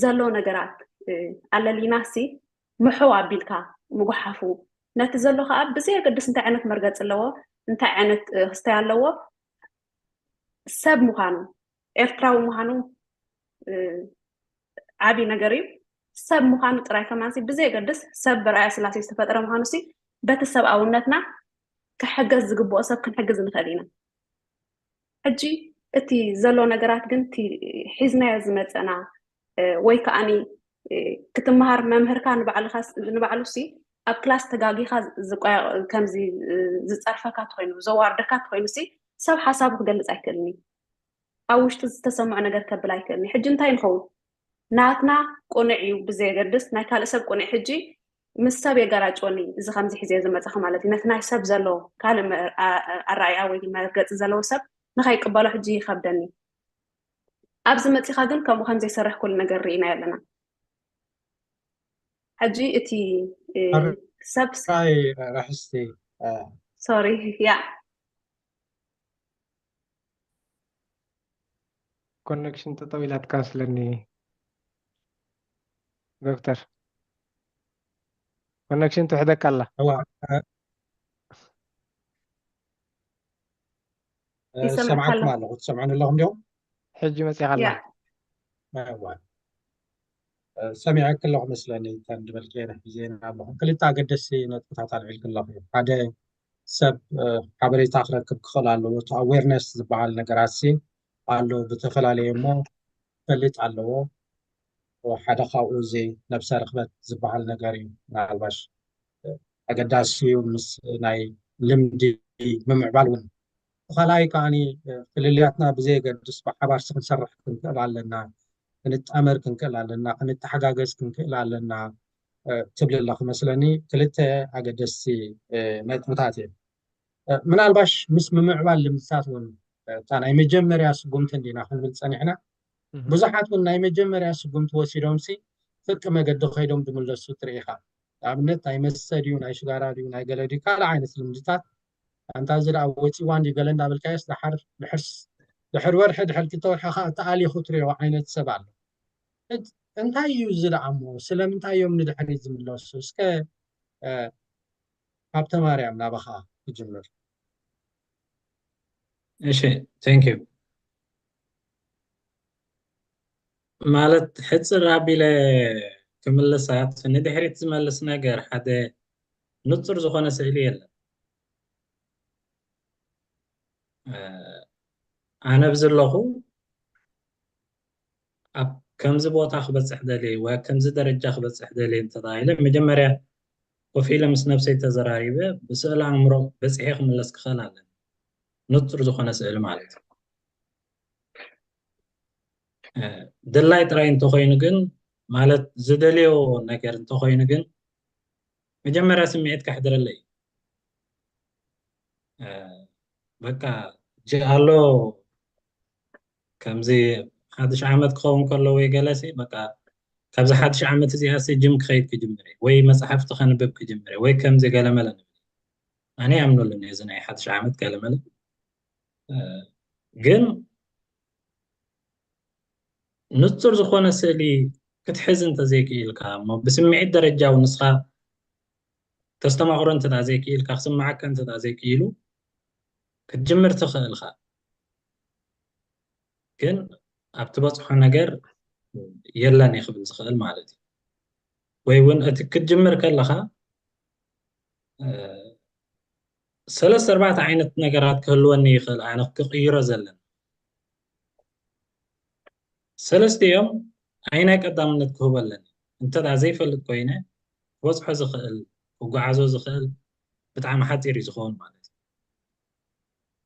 S5: ዘሎ ነገራት ኣለሊናሲ ምሕው ኣቢልካ ምጉሓፉ ነቲ ዘሎ ከዓ ብዘይ ኣገድስ እንታይ ዓይነት መርገፂ ኣለዎ እንታይ ዓይነት ክስታይ ኣለዎ ሰብ ምዃኑ ኤርትራዊ ምዃኑ ዓብይ ነገር እዩ ሰብ ምዃኑ ጥራይ ከማንሲ ብዘይ ኣገድስ ሰብ ብርኣያ ስላሴ ዝተፈጠረ ምዃኑሲ በቲ ሰብኣውነትና ክሕገዝ ዝግብኦ ሰብ ክንሕግዝ ንኽእል ኢና ሕጂ እቲ ዘሎ ነገራት ግን ሒዝናዮ ዝመፀና ወይ ከዓኒ ክትመሃር መምህርካ ንባዕሉሲ ኣብ ክላስ ተጋጊኻ ከምዚ ዝፀርፈካ ትኮይኑ ዘዋርደካ ትኮይኑሲ ሰብ ሓሳቡ ክገልፅ ኣይክእልኒ ኣብ ውሽጢ ዝተሰምዖ ነገር ከብል ኣይክእልኒ ሕጂ እንታይ ንኸውን ናትና ቁኑዕ እዩ ብዘይ ኣገድስ ናይ ካልእ ሰብ ቁኑዕ ሕጂ ምስ ሰብ የጋራጭወኒ እዚ ከምዚ ሒዘ ዝመፀኺ ማለት እዩ ነቲ ናይ ሰብ ዘለዎ ካልእ ኣረኣያ ወይ መርገፂ ዘለዎ ሰብ ንኸይቅበሎ ሕጂ ይከብደኒ ኣብዚ መፂኻ ግን ከምኡ ከምዘይሰርሕ ኩሉ ነገር ርኢና ኣለና ሕጂ እቲ ሰብ
S4: ራሕስቲ
S5: ሶሪ ያ
S6: ኮኔክሽን ጠጠው ኢላ ትካንስለኒ ዶክተር ኮኔክሽን ትሕደካ ኣላ
S4: سمعكم الله تسمعون لهم اليوم
S6: ሕጂ መፂኻ ኣላ
S4: سمعك لهم مثلني تندبل كينا زين الله كلتا قدسي نتقطع العلك الله حدا ሰብ ሓበሬታ ክረክብ ክኽእል ኣለዎ እቲ ኣዌርነስ ዝበሃል ነገራት ሲ ኣሎ ብተፈላለየ እሞ ክፈልጥ ኣለዎ ሓደ ካብኡ እዚ ነብሰ ርክበት ዝበሃል ነገር እዩ ምናልባሽ ኣገዳሲ እዩ ምስ ናይ ልምዲ ምምዕባል እውን ካልኣይ ከዓኒ ፍልልያትና ብዘየገድስ ብሓባር ክንሰርሕ ክንክእል ኣለና ክንጣመር ክንክእል ኣለና ክንተሓጋገዝ ክንክእል ኣለና ትብል ኣለኹ መስለኒ ክልተ ኣገደስቲ ነጥብታት እዮም ምናልባሽ ምስ ምምዕባል ልምድታት እውን እታ ናይ መጀመርያ ስጉምቲ እንዲና ክንብል ፀኒሕና ብዙሓት እውን ናይ መጀመርያ ስጉምቲ ወሲዶም ሲ ፍርቂ መገዲ ከይዶም ዝምለሱ ትርኢ ኢኻ ንኣብነት ናይ መስተ ድዩ ናይ ሽጋራ ድዩ ናይ ገለ ድዩ ካልእ ዓይነት ልምድታት እንታ እዚ ደኣ ወፂዋ እንዲ ገለ እንዳበልካየስ ድሕር ወርሒ ድሕር ክልተ ወርሒ ከዓ ተኣሊኹ ትሪኦ ዓይነት ሰብ ኣሎ እንታይ እዩ እዚ ደኣ እሞ ስለምንታይ እዮም ንድሕሪት ዝምለሱ እስከ ሃብተ ማርያም ናባኻ ይጅምር
S7: እሺ ቴንክ ዩ ማለት ሕፅር ኣቢለ ክምልሳት ንድሕሪት ዝመልስ ነገር ሓደ ንፁር ዝኾነ ስእሊ የለን ኣነ ብዘለኹ ኣብ ከምዚ ቦታ ክበፅሕ ደልየ ወይ ከምዚ ደረጃ ክበፅሕ ደልየ እንተባሂለ መጀመርያ ኮፍ ኢለ ምስ ነብሰይ ተዘራሪበ ብስእሊ ኣእምሮ በፂሐ ክምለስ ክኽእል ኣለኒ ንፁር ዝኾነ ስእሊ ማለት እዩ ድላይ ጥራይ እንተኮይኑ ግን ማለት ዝደልዮ ነገር እንተኮይኑ ግን መጀመርያ ስምዒት ከሕድረለይ በቃ ኣሎ ከምዚ 1 ዓመት ክኸውን ከሎ ወይ ገለሲ በቃ ካብዚ 1 ዓመት እዚኣሲ ጅም ክኸይድ ክጅምር ወይ መፅሓፍቲ ከንብብ ክጅምር ወይ ከምዚ ገለመለ ኣነ ኣምነሉኒ እዚ ናይ 1 ዓመት ገለመለ ግን ንፁር ዝኾነ ስእሊ ክትሕዝ እንተዘይክኢልካ እሞ ብስምዒት ደረጃ እውን ንስኻ ተስተማቕሮ እንተዳ ዘይክኢልካ ክስማዓካ እንተዳ ዘይክኢሉ ክትጅምር ትኽእልካ ግን ኣብ ትበፅሖ ነገር የለን ይኽብል ዝኽእል ማለት እዩ ወይ እውን እቲ ክትጅምር ከለኻ 3-4 ዓይነት ነገራት ክህልወኒ ይኽእል ኣነ ክቕይሮ ዘለን ሰለስቲኦም ዓይናይ ቀዳምነት ክህቦ ኣለኒ እንተዳ ዘይፈልጥ ኮይነ ክበፅሖ ዝኽእል ክጓዓዞ ዝኽእል ብጣዕሚ ሓፂር እዩ ዝኸውን ማለት እዩ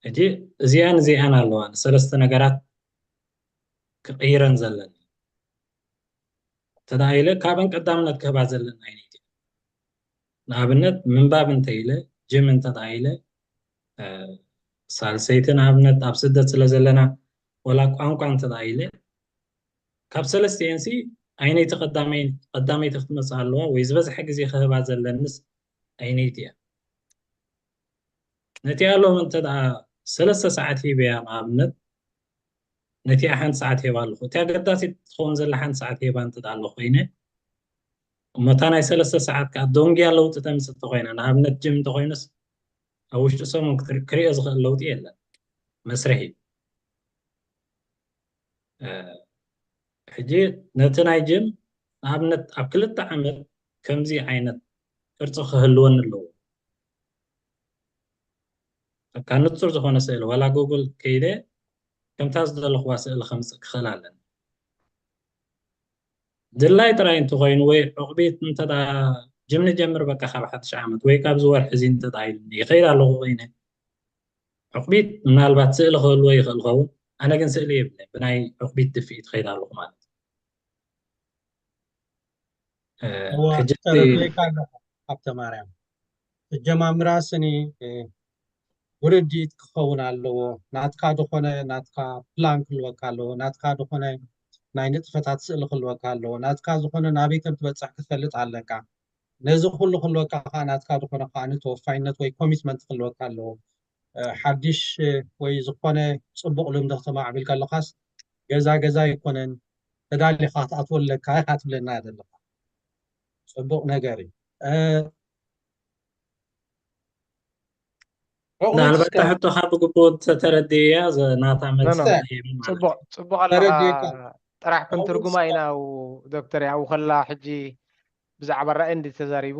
S7: ሕጂ እዚኣን ኣለዋ 3 ነገራት ክቕይረን ዘለኒ ተዳኢለ ካብን ቀዳምነት ክህባ ዘለን ዓይነት እዩ ንኣብነት ምንባብ እንተኢለ ጅም እንተዳኢለ ሳልሰይቲ ንኣብነት ኣብ ስደት ስለ ዘለና ወላ ቋንቋ እንተዳኢለ ካብ ሰለስቲአን ሲ ዓይነይቲ ቀዳመይቲ ክትመፅእ ኣለዋ ወይ ዝበዝሐ ግዜ ክህባ ዘለንስ ዓይነይቲ እያ ነቲ ኣሎም እንተዳ 3 ሰዓት ሂበያ ንኣብነት ነቲ 1 ሰዓት ሂባ ኣለኹ እቲ ኣገዳሲት ትኸውን ዘላ 1 ሰዓት ሂባ እንተዳ ኣሎ ኮይነ እሞታ ናይ 3 ሰዓት ከዓ ዶንግያ ለውጢ ተምፅእ እንተኮይና ንኣብነት ጅም እንተኮይኑስ ኣብ ውሽጢ ሰሙን ክሪኦ ዝኽእል ለውጢ የለን መስርሒ ሕጂ ነቲ ናይ ጅም ንኣብነት ኣብ 2 ዓመት ከምዚ ዓይነት ቅርፂ ክህልወኒ ኣለዎ በቃ ንፁር ዝኾነ ስእሊ ዋላ ጉግል ከይደ ከምታ ዝደለኽዋ ስእሊ ከምፅእ ክኽእል ኣለኒ ድላይ ጥራይ እንተኮይኑ ወይ ዕቑቢት እንተዳ ጅም ንጀምር በቃ ካብ 1 ዓመት ወይ ካብዚ ወርሒ እዚ እንተዳ ኢሉኒ ይኸይድ ኣለኹ ኮይነ ዕቑቢት ምናልባት ስእሊ ክህልዎ ይኽእል ኸውን ኣነ ግን ስእሊ የብለይ ብናይ ዕቑቢት ድፍኢት ከይድ ኣለኹ ማለት
S4: ሃብተ ማርያም እጀማምራ ስኒ ውርዲት ክኸውን ኣለዎ ናትካ ዝኾነ ናትካ ፕላን ክህልወካ ኣለዎ ናትካ ዝኾነ ናይ ንጥፈታት ስእሊ ክህልወካ ኣለዎ ናትካ ዝኾነ ናበይ ከም ትበፅሕ ክትፈልጥ ኣለካ ነዚ ኩሉ ክህልወካ ከዓ ናትካ ዝኾነ ከዓኒ ተወፋይነት ወይ ኮሚትመንት ክህልወካ ኣለዎ ሓድሽ ወይ ዝኾነ ፅቡቕ ልምዲ ክትማዕብል ከለኻስ ገዛ ይኮነን ተዳሊኻ ክትኣትወለካ ኢኻ ትብለና ዘለካ ፅቡቕ ነገር እዩ
S7: ምናልባት ሕቶኻ ብግቡእ ተተረድያ ናታ መልሲ
S6: ፅቡቕ ኣለካ ጥራሕ ክንትርጉማ ኢና ዶክተር ያው ከላ ሕጂ ብዛዕባ ራእይ እንዲ ተዛሪቡ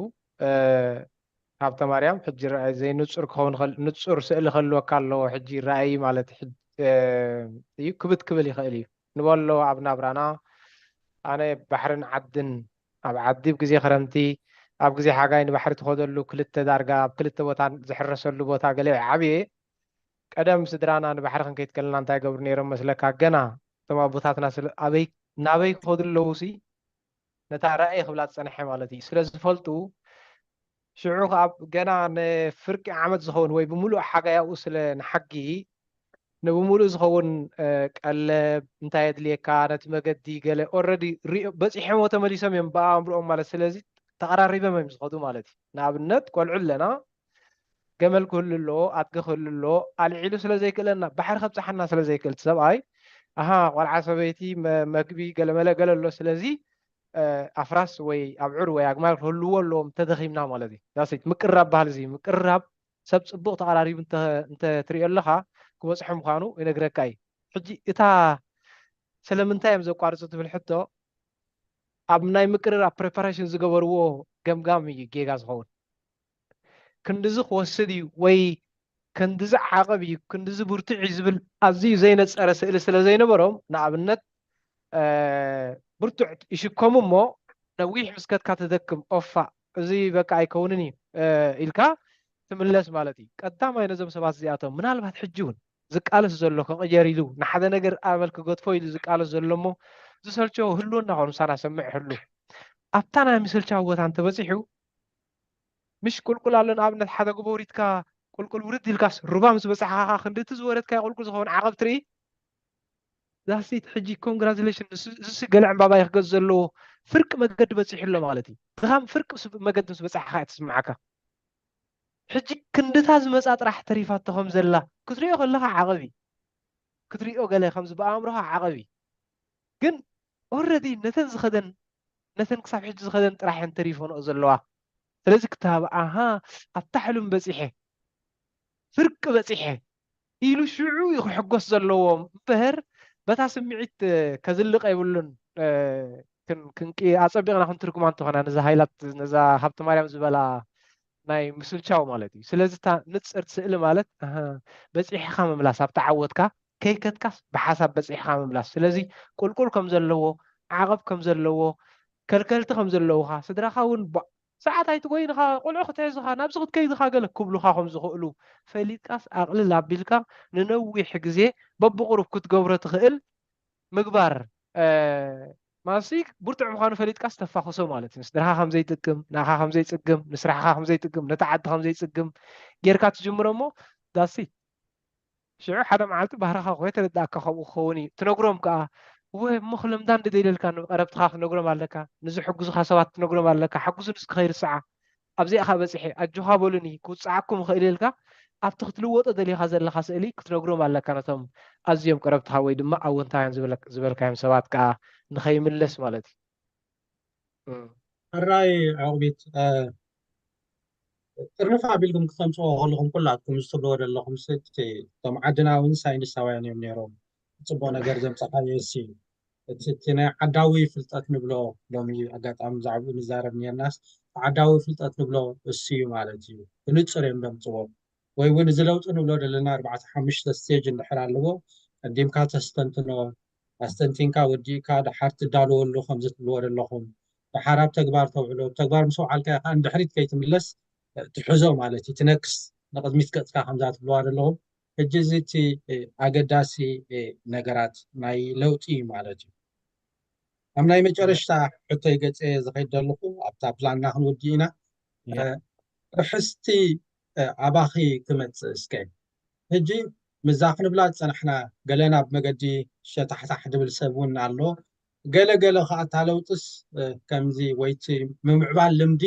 S6: ሃብተ ማርያም ሕጂ ረኣይ ዘይ ንጹር ክኸውን ንጹር ስእሊ ክህልወካ ኣለዎ ሕጂ ረኣይ ማለት እዩ ክብት ክብል ይኽእል እዩ ንበሎ ኣብ ናብራና ኣነ ባሕርን ዓድን ኣብ ዓዲ ብግዜ ክረምቲ ኣብ ግዜ ሓጋይ ንባሕሪ ትኸደሉ ክልተ ዳርጋ ኣብ ክልተ ቦታ ዝሕረሰሉ ቦታ ገለ ዓብየ ቀደም ስድራና ንባሕሪ ክንከይድ ከለና እንታይ ገብሩ ነይሮም መስለካ ገና እቶም ኣቦታትና ኣበይ ናበይ ክኸዱ ኣለዉ ሲ ነታ ራእይ ክብላ ዝፀንሐ ማለት እዩ ስለ ዝፈልጡ ሽዑ ኣብ ገና ንፍርቂ ዓመት ዝኸውን ወይ ብምሉእ ሓጋያኡ ስለ ንሓጊ ንብምሉእ ዝኸውን ቀለብ እንታይ የድልየካ ነቲ መገዲ ገለ ኦልሬዲ በፂሖሞ ተመሊሶም እዮም ብኣእምሮኦም ማለት ስለዚ ተቀራሪቦም እዮም ዝኸዱ ማለት እዩ ንኣብነት ቆልዑ ኣለና ገመል ክህሉ ኣለዎ ኣድጊ ክህሉ ኣለዎ ኣልዒሉ ስለ ዘይክእለና ባሕሪ ከብፅሓና ስለ ዘይክእል ሰብኣይ ኣሃ ቆልዓ ሰበይቲ መግቢ ገለመለ ገለ ኣሎ ስለዚ ኣፍራስ ወይ ኣብዑር ወይ ኣግማል ክህልዎ ኣለዎም ተደኺምና ማለት እዩ ዳሲት ምቅራብ ባህል እዚ ምቅራብ ሰብ ፅቡቅ ተቀራሪቡ እንተትሪኦ ኣለካ ክበፅሑ ምዃኑ ይነግረካ እዩ ሕጂ እታ ስለምንታይ እዮም ዘቋርፁ ትብል ሕቶ ኣብ ናይ ምቅርራብ ፕሬፓሬሽን ዝገበርዎ ገምጋም እዩ ጌጋ ዝኸውን ክንዲዚ ክወስድ እዩ ወይ ክንዲዚ ዓቐብ እዩ ክንዲዚ ብርቱዕ እዩ ዝብል ኣዝዩ ዘይነፀረ ስእሊ ስለ ዘይነበሮም ንኣብነት ብርቱዕ ይሽከሙ እሞ ነዊሕ ምስከትካ ትደክም ኦፋ እዚ በቃ ኣይከውንን እዩ ኢልካ ትምለስ ማለት እዩ ቀዳማይ ነዞም ሰባት እዚኣቶም ምናልባት ሕጂ እውን ዝቃለስ ዘሎ ከቕየር ኢሉ ንሓደ ነገር ኣመል ክገድፎ ኢሉ ዝቃለስ ዘሎ እሞ ዝሰልቸዎ ህልውና ኾኑ ሳና ሰምዕ ሕሉ ኣብታ ናይ ምስልቻው ቦታ እንተበፂሑ مش ቁልቁል ኣሎ ንኣብነት ሓደ ጎቦ ወሪድካ ቁልቁል ውርድ ኢልካስ ሩባ ምስ በፅሓኻ ክንዲ እቲ ዝወረድካ ቁልቁል ዝኸውን ዓቐብ ትርኢ ዛሲት ሕጂ ኮንግራቹሌሽን እዚ ገለ ዕምባባ ይክገዝ ዘለዎ ፍርቂ መገዲ በፂሑ ኣሎ ማለት እዩ ንኻም ፍርቂ መገዲ ምስ በፅሓኻ እትስምዓካ ሕጂ ክንድታ ዝመፃ ጥራሕ ተሪፋቶ ከም ዘላ ክትሪኦ ከለካ ዓቐቢ ክትሪኦ ገለ ከምዚ ብኣእምሮኻ ዓቐቢ ግን ኦልሬዲ ነተን ክሳብ ሕጂ ዝኸደን ጥራሕን ተሪፎንኦ ዘለዋ ስለዚ ክታብ ኣሃ ኣብታ ሕሉም በፂሐ ፍርቂ በፂሐ ኢሉ ሽዑ ይክሕጎስ ዘለዎም እምበር በታ ስምዒት ከዝልቕ የብሉን ክንቂ ኣፀቢቕና ክንትርጉማ እንተኾና ነዛ ሃይላት ነዛ ሃብተ ማርያም ዝበላ ናይ ምስልቻው ማለት እዩ ስለዚ እታ ንፅርት ስእሊ ማለት በፂሕካ ምምላስ ኣብታ ዓወትካ ከይከትካስ ብሓሳብ በፂሕካ ምምላስ ስለዚ ቁልቁል ከም ዘለዎ ዓቐብ ከም ዘለዎ ከልከልቲ ከም ዘለውካ ስድራኻ እውን ሰዓት ኣይትጎይንኻ ቆልዑ ክትሕዝኻ ናብዚ ክትከይድኻ ገለ ክብሉኻ ከም ዝኽእሉ ፈሊጥካስ ኣቕልል ኣቢልካ ንነዊሕ ግዜ በብቑሩብ ክትገብሮ ትኽእል ምግባር ማሲክ ብርቱዕ ምዃኑ ፈሊጥካስ ተፋኽሶ ማለት እዩ ስድራኻ ከምዘይጥቅም ናኻ ከምዘይፅግም ንስራሕኻ ከምዘይጥቅም ነታ ዓዲ ከምዘይፅግም ጌርካ ትጅምሮ እሞ ዳሲ ሽዑ ሓደ መዓልቲ ባህርኻ ኮይ ተረዳእካ ከምኡ ክኸውን እዩ ትነግሮም ከዓ ወይ እሞ ክለምዳ እንደደይለልካ ቀረብትኻ ክነግሮም ኣለካ ንዝሕጉዙኻ ሰባት ትነግሮም ኣለካ ሓጉዙ ንስ ክኸይርስዓ ኣብዚኣኻ በፂሐ ኣጆኻ በሉኒ ክውፅዓኩም ክእል ኢልካ ኣብቲ ክትልወጦ ደሊኻ ዘለካ ስእሊ ክትነግሮም ኣለካ ነቶም ኣዝዮም ቀረብትኻ ወይ ድማ ኣወንታውያን ዝበልካዮም ሰባት ከዓ ንኸይምለስ ማለት እዩ
S4: ሕራይ ዕቑቢት ጥርንፋ ኣቢልኩም ክተምፅኦ ከለኹም ኩላትኩም ዝትብልዎ ዘለኹም እቶም ዓድና እውን ሳይንሳውያን እዮም ነይሮም ፅቡቅ ነገር ዘምፀኻዮ እሲ እቲ ናይ ዓዳዊ ፍልጠት ንብሎ ሎሚ ኣጋጣሚ ዛዕባኡ ንዛረብ ነርናስ ዓዳዊ ፍልጠት ንብሎ እሲ እዩ ማለት እዩ ብንፁር እዮም ዘምፅዎ ወይ እውን እዚ ለውጢ ንብሎ ዘለና 4-5 ስቴጅ እንድሕር ኣለዎ ቀዲምካ ተስተንትኖ ኣስተንቲንካ ወዲእካ ድሓር ትዳልወሉ ከም ዝትብልዎ ዘለኹም ድሓር ኣብ ተግባር ተውዕሎ ተግባር ምስ ውዓልካ ኢኻ እንድሕሪት ከይትምለስ ትሕዞ ማለት እዩ ትነክስ ንቅድሚት ገፅካ ከምዛ ትብልዋ ዘለኹም ሕጂ እዚ እቲ ኣገዳሲ ነገራት ናይ ለውጢ ማለት እዩ ኣብ ናይ መጨረሻ ሕቶይ ገፀ ዝኸይድ ዘለኹ ኣብታ ፕላንና ክንውዲ ኢና ርሕስቲ ኣባኺ ክመፅእ እስከ ሕጂ ምዛ ክንብላ ዝፀናሕና ገለ ናብ መገዲ ሸታሕታሕ ድብል ሰብ እውን ኣሎ ገለገለ ከዓ እታ ለውጥስ ከምዚ ወይቲ ምምዕባል ልምዲ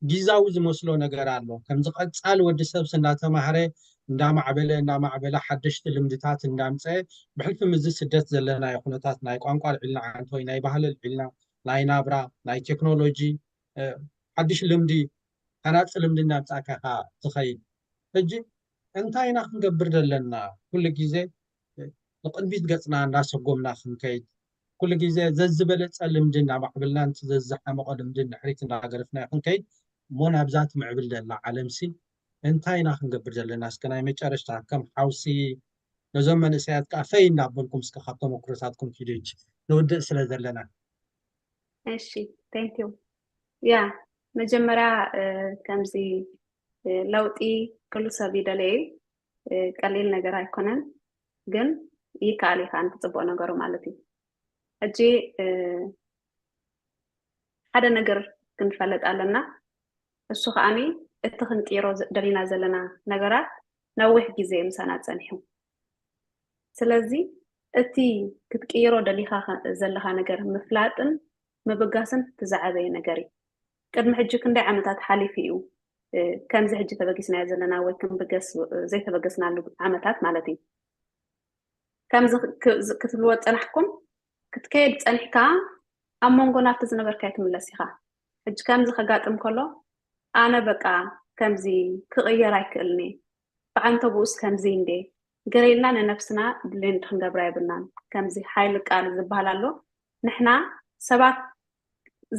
S4: ጊዛዊ ዝመስሎ ነገር ኣሎ ከምዚ ቀፃሊ ወዲ ሰብ እናተማሃረ እንዳማዕበለ ሓደሽቲ ልምድታት እንዳምፀአ ብሕልፊ ምዚ ስደት ዘለና ኩነታት ናይ ቋንቋ ልዕልና ዓንተ ወይ ናይ ባህሊ ልዕልና ናይ ናብራ ናይ ቴክኖሎጂ ሓድሽ ልምዲ ሃናፂ ልምዲ እናምፃእካ ኢኻ ትኸይድ ሕጂ እንታይ ኢና ክንገብር ዘለና ኩሉ ግዜ ንቅድሚት ገፅና እንዳሰጎምና ክንከይድ ኩሉ ግዜ ዘዝበለፀ ልምዲ እናማዕበልና ዘዝሓመቐ ልምዲ ንድሕሪት እንዳገረፍና ክንከይድ مون أبزات معبل دلنا عالم سي انتاينا خنقبر دلنا سكناي مجارشتا كم حوسي نزوم منسيات كافين نابنكم سكا خطو مكروساتكم كيديج نودق سلا دلنا
S5: እሺ ቴንክ ዩ ያ መጀመሪያ ከምዚ ለውጢ ኩሉ ሰብ ይደለይ ቀሊል ነገር አይኮነን ግን ይካል ኢኻ እንትፅቡቅ ነገሩ ማለት እዩ ሕጂ ሓደ ነገር ክንፈልጥ ኣለና እሱ ከዓኒ እቲ ክንቅይሮ ደሊና ዘለና ነገራት ነዊሕ ግዜ ምሳና ፀኒሑ ስለዚ እቲ ክትቅይሮ ደሊኻ ዘለኻ ነገር ምፍላጥን ምብጋስን ትዛዕበየ ነገር እዩ ቅድሚ ሕጂ ክንደይ ዓመታት ሓሊፉ እዩ ከምዚ ሕጂ ተበጊስናዮ ዘለና ወይ ክንብገስ ዘይተበገስናሉ ዓመታት ማለት እዩ ከምዚ ክትብልዎ ፀናሕኩም ክትከይድ ፀኒሕካ ኣብ መንጎ ናብቲ ዝነበርካ ትምለስ ኢኻ ሕጂ ከምዚ ከጋጥም ከሎ ኣነ በቃ ከምዚ ክቕየር ኣይክእልኒ ብዓንተ ብኡስ ከምዚ እንዴ ገረኢልና ንነፍስና ድሌን ክንገብራ የብልናን ከምዚ ሓይሊ ቃል ዝበሃል ኣሎ ንሕና ሰባት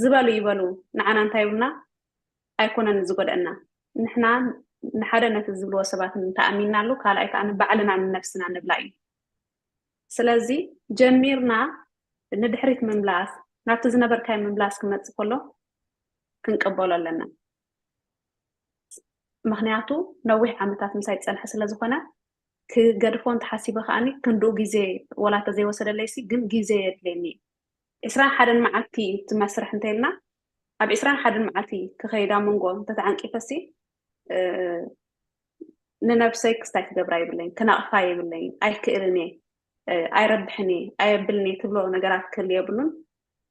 S5: ዝበሉ ይበሉ ንዓና እንታይ ይብልና ኣይኮነን ዝጎድአና ንሕና ንሓደ ነቲ ዝብልዎ ሰባት እንተኣሚንና ኣሎ ካልኣይ ከዓ ንባዕልና ንነፍስና ንብላ እዩ ስለዚ ጀሚርና ንድሕሪት ምምላስ ናብቲ ዝነበርካዮ ምምላስ ክመፅእ ከሎ ክንቅበሎ ኣለና ምክንያቱ ነዊሕ ዓመታት ምሳይ ፀንሐ ስለዝኾነ ክገድፎ እንተሓሲበ ከዓኒ ክንድኡ ግዜ ወላ ተዘይወሰደለይሲ ግን ግዜ የድልየኒ 21 መዓልቲ ትመስርሕ እንተይልና ኣብ 21 መዓልቲ ክኸይዳ መንጎ እንተተዓንቂፈሲ ንነብሰይ ክስታይ ክገብራ የብለኝ ክናቕፋ የብለኝ ኣይክእልን እየ ኣይረብሕን እየ ኣየብልኒ ትብሎ ነገራት ክህሉ የብሉን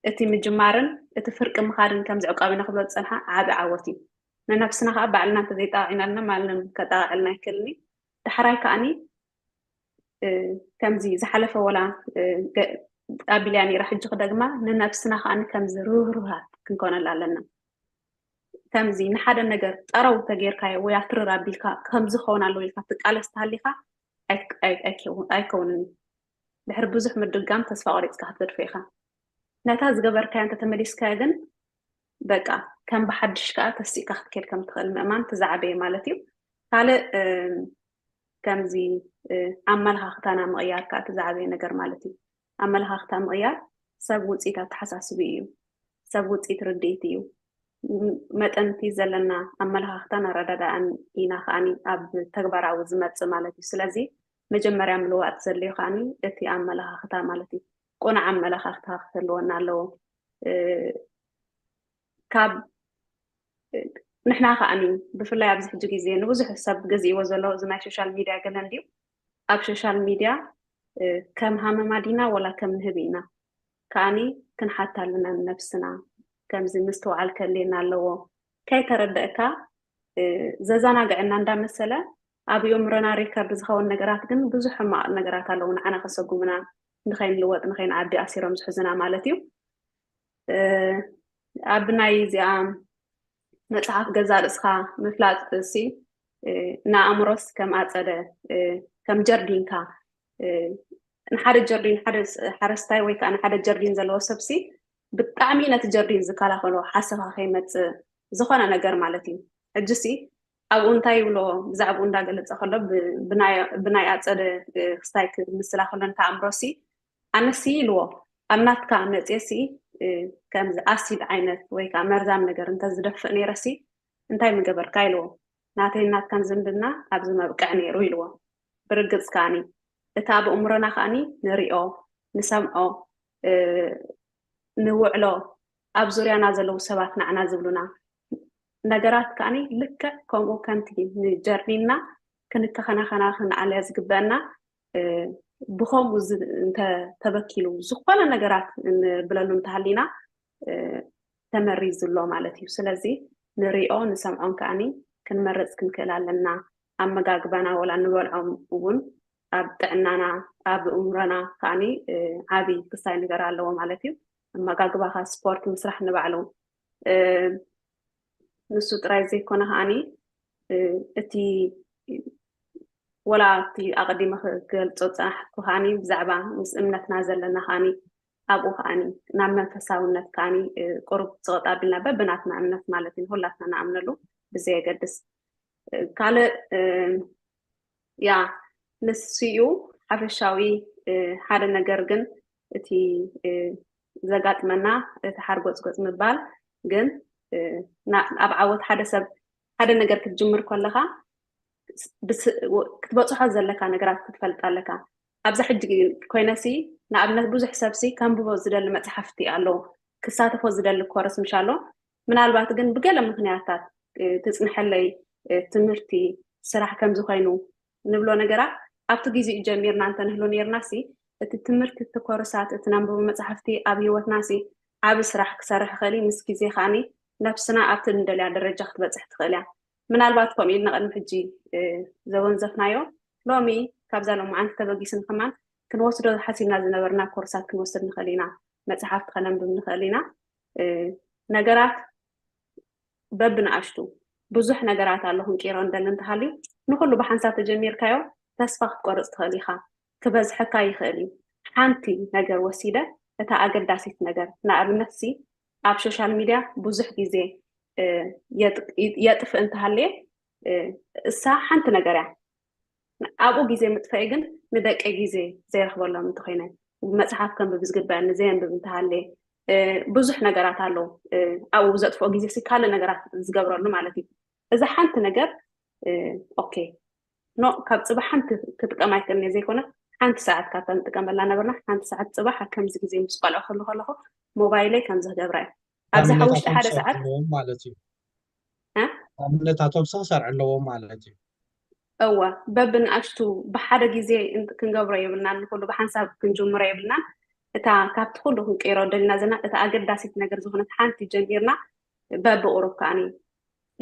S5: እቲ ምጅማርን እቲ ፍርቂ ምኻድን ከምዚ ዕቃቢና ክብሎ ዝፀንሓ ዓብ ዓወት እዩ ንነብስና ከዓ ባዕልና እንተዘይጠቃዒና ኣለና ማለንም ከጠቃዕልና ኣይክእልኒ ድሕራይ ከዓኒ ከምዚ ዝሓለፈ ወላ ኣቢልያ ነይራ ሕጂ ክደግማ ንነብስና ከዓኒ ከምዚ ርህሩሃት ክንኮነላ ኣለና ከምዚ ንሓደ ነገር ጠረው ተጌርካዮ ወይ ኣትርር ኣቢልካ ከምዚ ክኸውን ኣለዎ ኢልካ ትቃለስ ተሃሊኻ ኣይከውንን ድሕሪ ብዙሕ ምድጋም ተስፋ ቆሪፅካ ክትገድፎ ኢኻ ነታ ዝገበርካዮ እንተተመሊስካዮ ግን በቃ ከም ብሓድሽ ከዓ ተሲእካ ክትከድ ከም ትኽእል ምእማን ትዛዕበየ ማለት እዩ ካልእ ከምዚ ኣመለኻኽታና ምቕያር ከዓ ትዛዕበየ ነገር ማለት እዩ ኣመለኻኽታ ምቕያር ሰብ ውፅኢት ኣተሓሳስቢ እዩ ሰብ ውፅኢት ርድኢት እዩ መጠንቲ ዘለና ኣመለኻኽታን ኣረዳድኣን ኢና ከዓኒ ኣብ ተግባራዊ ዝመፅእ ማለት እዩ ስለዚ መጀመርያ ምልዋጥ ዘድልዮ ከዓኒ እቲ ኣመለኻኽታ ማለት እዩ ቁኑዕ ኣመለኻኽታ ክህልወና ኣለዎ ካብ ንሕና ከዓኒ ብፍላይ ኣብዚ ሕጂ ግዜ ንብዙሕ ሰብ ገዚእዎ ዘሎ እዚ ናይ ሶሻል ሚድያ ገለ እንድዩ ኣብ ሶሻል ሚድያ ከም ሃመማ ዲና ወላ ከም ንህቢ ኢና ከዓኒ ክንሓታ ኣለና ንነፍስና ከምዚ ምስትውዓል ከልየና ኣለዎ ከይተረድእካ ዘዘናግዐና እንዳመሰለ ኣብ ኣእምሮና ሪከርድ ዝኸውን ነገራት ግን ብዙሕ ሕማቕ ነገራት ኣለዉ ንዓና ከሰጉምና ንኸይንልወጥ ንኸይንዓቢ ኣሲሮም ዝሕዙና ማለት እዩ ኣብ ናይ እዚኣ መፅሓፍ ገዛ ርእስኻ ምፍላጥ እሲ ንኣእምሮስ ከም ኣፀደ ከም ጀርዲንካ ንሓደ ጀርዲን ሓደ ሓረስታይ ወይ ከዓ ንሓደ ጀርዲን ዘለዎ ሰብሲ ብጣዕሚ ነቲ ጀርዲን ዝከላኸሎ ሓሰኻ ከይመፅእ ዝኾነ ነገር ማለት እዩ ሕጂሲ ኣብኡ እንታይ ይብሎ ብዛዕባኡ እንዳገለፀ ከሎ ብናይ ኣፀደ ክስታይ ክምስላ ከሎ ነታ ኣእምሮሲ ኣነሲ ኢልዎ ኣብ ናትካ መፅሲ ከምዚ ኣሲድ ዓይነት ወይ ከዓ መርዛም ነገር እንተዝደፍእ ነይረሲ እንታይ ምገበርካ ኢልዎ ናተይ ናትካን ዝምድና ኣብዚ መብቅዕ ነይሩ ኢልዎ ብርግፅ ከዓኒ እቲ ኣብ እምሮና ከዓኒ ንሪኦ ንሰምዖ ንውዕሎ ኣብ ዙርያና ዘለው ሰባት ንዓና ዝብሉና ነገራት ከዓኒ ልክዕ ከምኡ ከምቲ ንጀርዲንና ክንከኸናኸና ክንዓልያ ዝግበአና ብኸምኡ እንተተበኪሉ ዝኾነ ነገራት ንብለሉ እንተሃሊና ተመሪዝ ዘሎ ማለት እዩ ስለዚ ንሪኦ ንሰምዖን ከዓኒ ክንመርፅ ክንክእል ኣለና ኣመጋግባና ወላ ንበልዖም እውን ኣብ ጥዕናና ኣብ እምሮና ከዓኒ ዓብይ ክሳይ ነገር ኣለዎ ማለት እዩ ኣመጋግባኻ ስፖርት ምስራሕ ንባዕሉ ንሱ ጥራይ ዘይኮነ ከዓኒ እቲ ወላ እቲ ኣቐዲመ ክገልፆ ፀናሕኩ ከዓኒ ብዛዕባ ምስ እምነትና ዘለና ከዓኒ ኣብኡ ከዓኒ ናብ መንፈሳውነት ከዓኒ ቁሩብ ዝቕጣ ኣቢልና በብናትና እምነት ማለት እዩ ኩላትና ንኣምነሉ ብዘየገድስ ካልእ ያ ንስኡ ሓፈሻዊ ሓደ ነገር ግን እቲ ዘጋጥመና እቲ ሓርጎፅጎፅ ምባል ግን ኣብ ዓወት ሓደ ሰብ ሓደ ነገር ክትጅምር ከለካ ክትበፅሖ ዘለካ ነገራት ክትፈልጥ ኣለካ ኣብዛ ሕጂ ኮይነሲ ንኣብነት ብዙሕ ሰብሲ ከንብቦ ዝደሊ መፅሓፍቲ ኣለዎ ክሳተፎ ዝደሊ ኮረስ ምሻ ኣሎ ምናልባት ግን ብገለ ምክንያታት ትፅንሐለይ ትምህርቲ ስራሕ ከምዚ ኮይኑ ንብሎ ነገራት ኣብቲ ግዜኡ ጀሚርና እንተንህሎ ነርናሲ እቲ ትምህርቲ እቲ ኮርሳት እቲ ናንብቦ መፅሓፍቲ ኣብ ሂወትናሲ ዓብ ስራሕ ክሰርሕ ክእሊ ምስ ግዜ ከዓኒ ነፍስና ኣብቲ እንደልያ ደረጃ ክትበፅሕ ትኽእል እያ ምናልባት ከምኡ ኢልና ቅድሚ ሕጂ ዘወንዘፍናዮ ሎሚ ካብዛ ሎማዓንቲ ተበጊስን ከማን ክንወስዶ ሓሲብና ዝነበርና ኮርሳት ክንወስድ ንኽእል ኢና መፅሓፍቲ ከነንብብ ንኽእል ኢና ነገራት በብንኣሽቱ ብዙሕ ነገራት ኣሎ ክንቂሮ እንደሊ እንተሃልዩ ንኩሉ ብሓንሳብ ተጀሚርካዮ ተስፋ ክትቆርፅ ትኽእል ኢኻ ክበዝሐካ ይኽእል እዩ ሓንቲ ነገር ወሲደ እታ ኣገዳሲት ነገር ንኣብነት ሲ ኣብ ሶሻል ሚድያ ብዙሕ ግዜ የጥፍእ እንተሃልየ እሳ ሓንቲ ነገር እያ ኣብኡ ግዜ ምጥፍአ ግን ንደቀ ግዜ ዘይረክበሎም እንተኮይነ መፅሓፍ ከንብብ ዝግበአኒ ዘየንብብ እንተሃልየ ብዙሕ ነገራት ኣሎ ኣብኡ ዘጥፍኦ ግዜ ሲ ካልእ ነገራት ዝገብረሉ ማለት እዩ እዛ ሓንቲ ነገር ኦኬ ኖ ካብ ፅባሕ ሓንቲ ክጥቀማ ይክእልኒ ዘይኮነ ሓንቲ ሰዓት ካብታ ንጥቀመላ ነበርና ሓንቲ ሰዓት ፅባሕ ከምዚ ግዜ ምስ ቆልዑ ከለኹ ሞባይለይ ከምዚ ክገብራ እየ ኣብዛ ውሽጢ ሓደ ሰዓት
S4: ማለት እዩ እምነታቶም ክሰርዕ ኣለዎም ማለት እዩ
S5: እወ በብንኣሽቱ ብሓደ ግዜ ክንገብሮ የብልና ንኩሉ ብሓንሳብ ክንጅምሮ የብልና እታ ካብቲ ኩሉ ክንቀይሮ ደልና ዘለና እታ ኣገዳሲት ነገር ዝኾነት ሓንቲ ጀሚርና በብቁሩብ ከዓኒ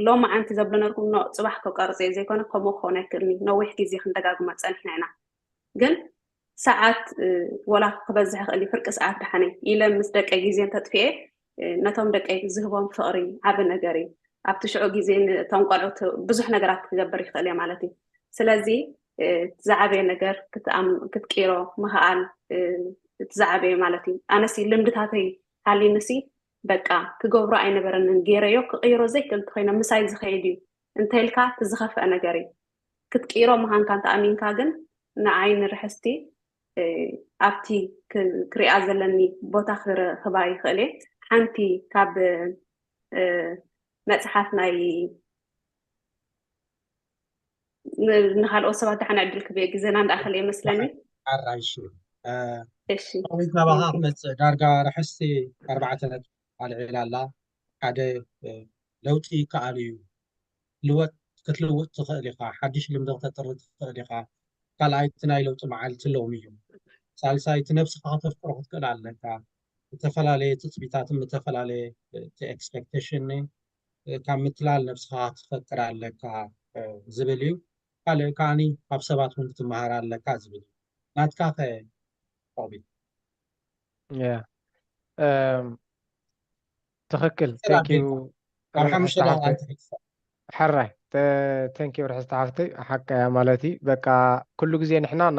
S5: ሎማ ዓንቲ ዘብሎ ነርኩም ኖ ፅባሕ ከቀርፅ ዘይኮነ ከምኡ ክኾነ ይክእልኒ ነዊሕ ግዜ ክንደጋግሞ ፀኒሕና ኢና ግን ሰዓት ወላ ክበዝሕ ይኽእል ፍርቂ ሰዓት ድሓነ ኢለ ምስ ደቀ ግዜ እንተጥፍአ ነቶም ደቀ ዝህቦም ፍቕሪ ዓብ ነገር እዩ ኣብቲ ሽዑ ግዜ እቶም ቆልዑት ብዙሕ ነገራት ክገብር ይኽእል እየ ማለት እዩ ስለዚ ዝዓበየ ነገር ክትቂሮ ምኽኣል ትዝዓበየ ማለት እዩ ኣነሲ ልምድታተይ ሃሊንሲ በቃ ክገብሮ ኣይነበረንን ገይረዮ ክቅይሮ ዘይክእል እንተኮይነ ምሳይ ዝኸይድ እዩ እንተይልካ ትዝኸፍአ ነገር እዩ ክትቂሮ ምዃንካ እንተኣሚንካ ግን ንዓይኒ ርሕስቲ ኣብቲ ክሪኣ ዘለኒ ቦታ ክረክባ ይኽእል እየ ሓንቲ ካብ መፅሓፍ ናይ ንካልኦት ሰባት ድሓነ ዕድል ክብየ ግዜና እንዳእኸለ ይመስለኒ
S4: ኣራይሽ
S5: እሺ
S4: ቆዊት ናባኻ ክመፅእ ዳርጋ ርሕስቲ 4 ነጥቢ ኣልዒላ ኣላ ሓደ ለውጢ ከኣል እዩ ክትልውጥ ትኽእል ኢኻ ሓድሽ ልምዲ ክተጥሪ ትኽእል ኢኻ ካልኣይ እቲ ናይ ለውጢ መዓልቲ ሎም እዩ ሳልሳይ እቲ ነብስካ ከተፍቅሮ ክትክእል ኣለካ ዝተፈላለየ ትፅቢታትን ዝተፈላለየ ኤክስፔክቴሽን ካብ ምትላል ነብስካ ክትፈቅር ኣለካ ዝብል እዩ ካልእ ከዓኒ ካብ ሰባት እውን ክትመሃር ኣለካ ዝብል እዩ ናትካ ኸ ቆቢል
S6: ትኽክል
S4: ኣብ 5 ደቂቃ
S6: حراي تنكيو رح استعفتي حقا يا مالتي بقى كل جزء نحنا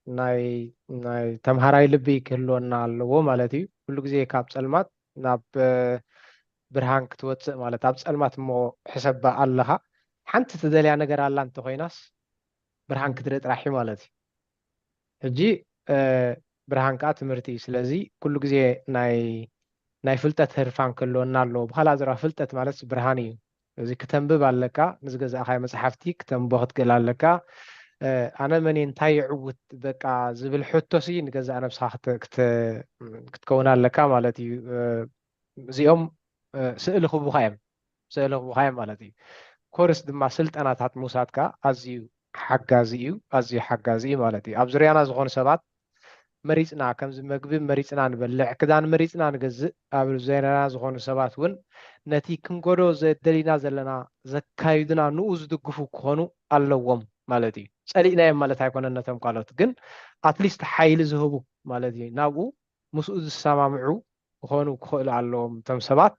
S6: ناي تمهراي لبي كلنا لو مالتي كل جزء كاب سلمات ناب برهان كتوت مالت اب سلمات مو حسب الله حنت تدلي ነገር አላ እንተ ኮይናስ ብርሃን ክትርኢ ጥራሒ ማለት እዩ ሕጂ ብርሃን ካ ትምህርቲ ስለዚ ኩሉ ግዜ ናይ ፍልጠት ህርፋን ከሎና ኣሎ በኋላ ዝራ ፍልጠት ማለት ብርሃን እዩ እዚ ከተንብብ ኣለካ ንዝገዛእኻይ መጽሓፍቲ ከተንብቦ ክትክእል ኣለካ ኣነ መን እንታይ ይዕውት በቃ ዝብል ሕቶሲ ንገዛእ ነብስኻ ክትከውን ኣለካ ማለት እዩ እዚኦም ስእሊ ክቡኻ እዮም ማለት እዩ ኮርስ ድማ ስልጠናታት ምውሳድካ ኣዝዩ ሓጋዚ እዩ ማለት እዩ ኣብ ዙርያና ዝኾኑ ሰባት መሪፅና ከምዚ መግቢ መሪፅና ንበልዕ ክዳን መሪፅና ንገዝእ ኣብ ዙርያና ዝኾኑ ሰባት እውን ነቲ ክንጎዶ ዘደሊና ዘለና ዘካይድና ንኡ ዝድግፉ ክኾኑ ኣለዎም ማለት እዩ ፀሊእናዮም ማለት ኣይኮነን ነቶም ካልኦት ግን ኣትሊስት ሓይሊ ዝህቡ ማለት እዩ ናብኡ ምስኡ ዝሰማምዑ ክኾኑ ክኽእሉ ኣለዎም እቶም ሰባት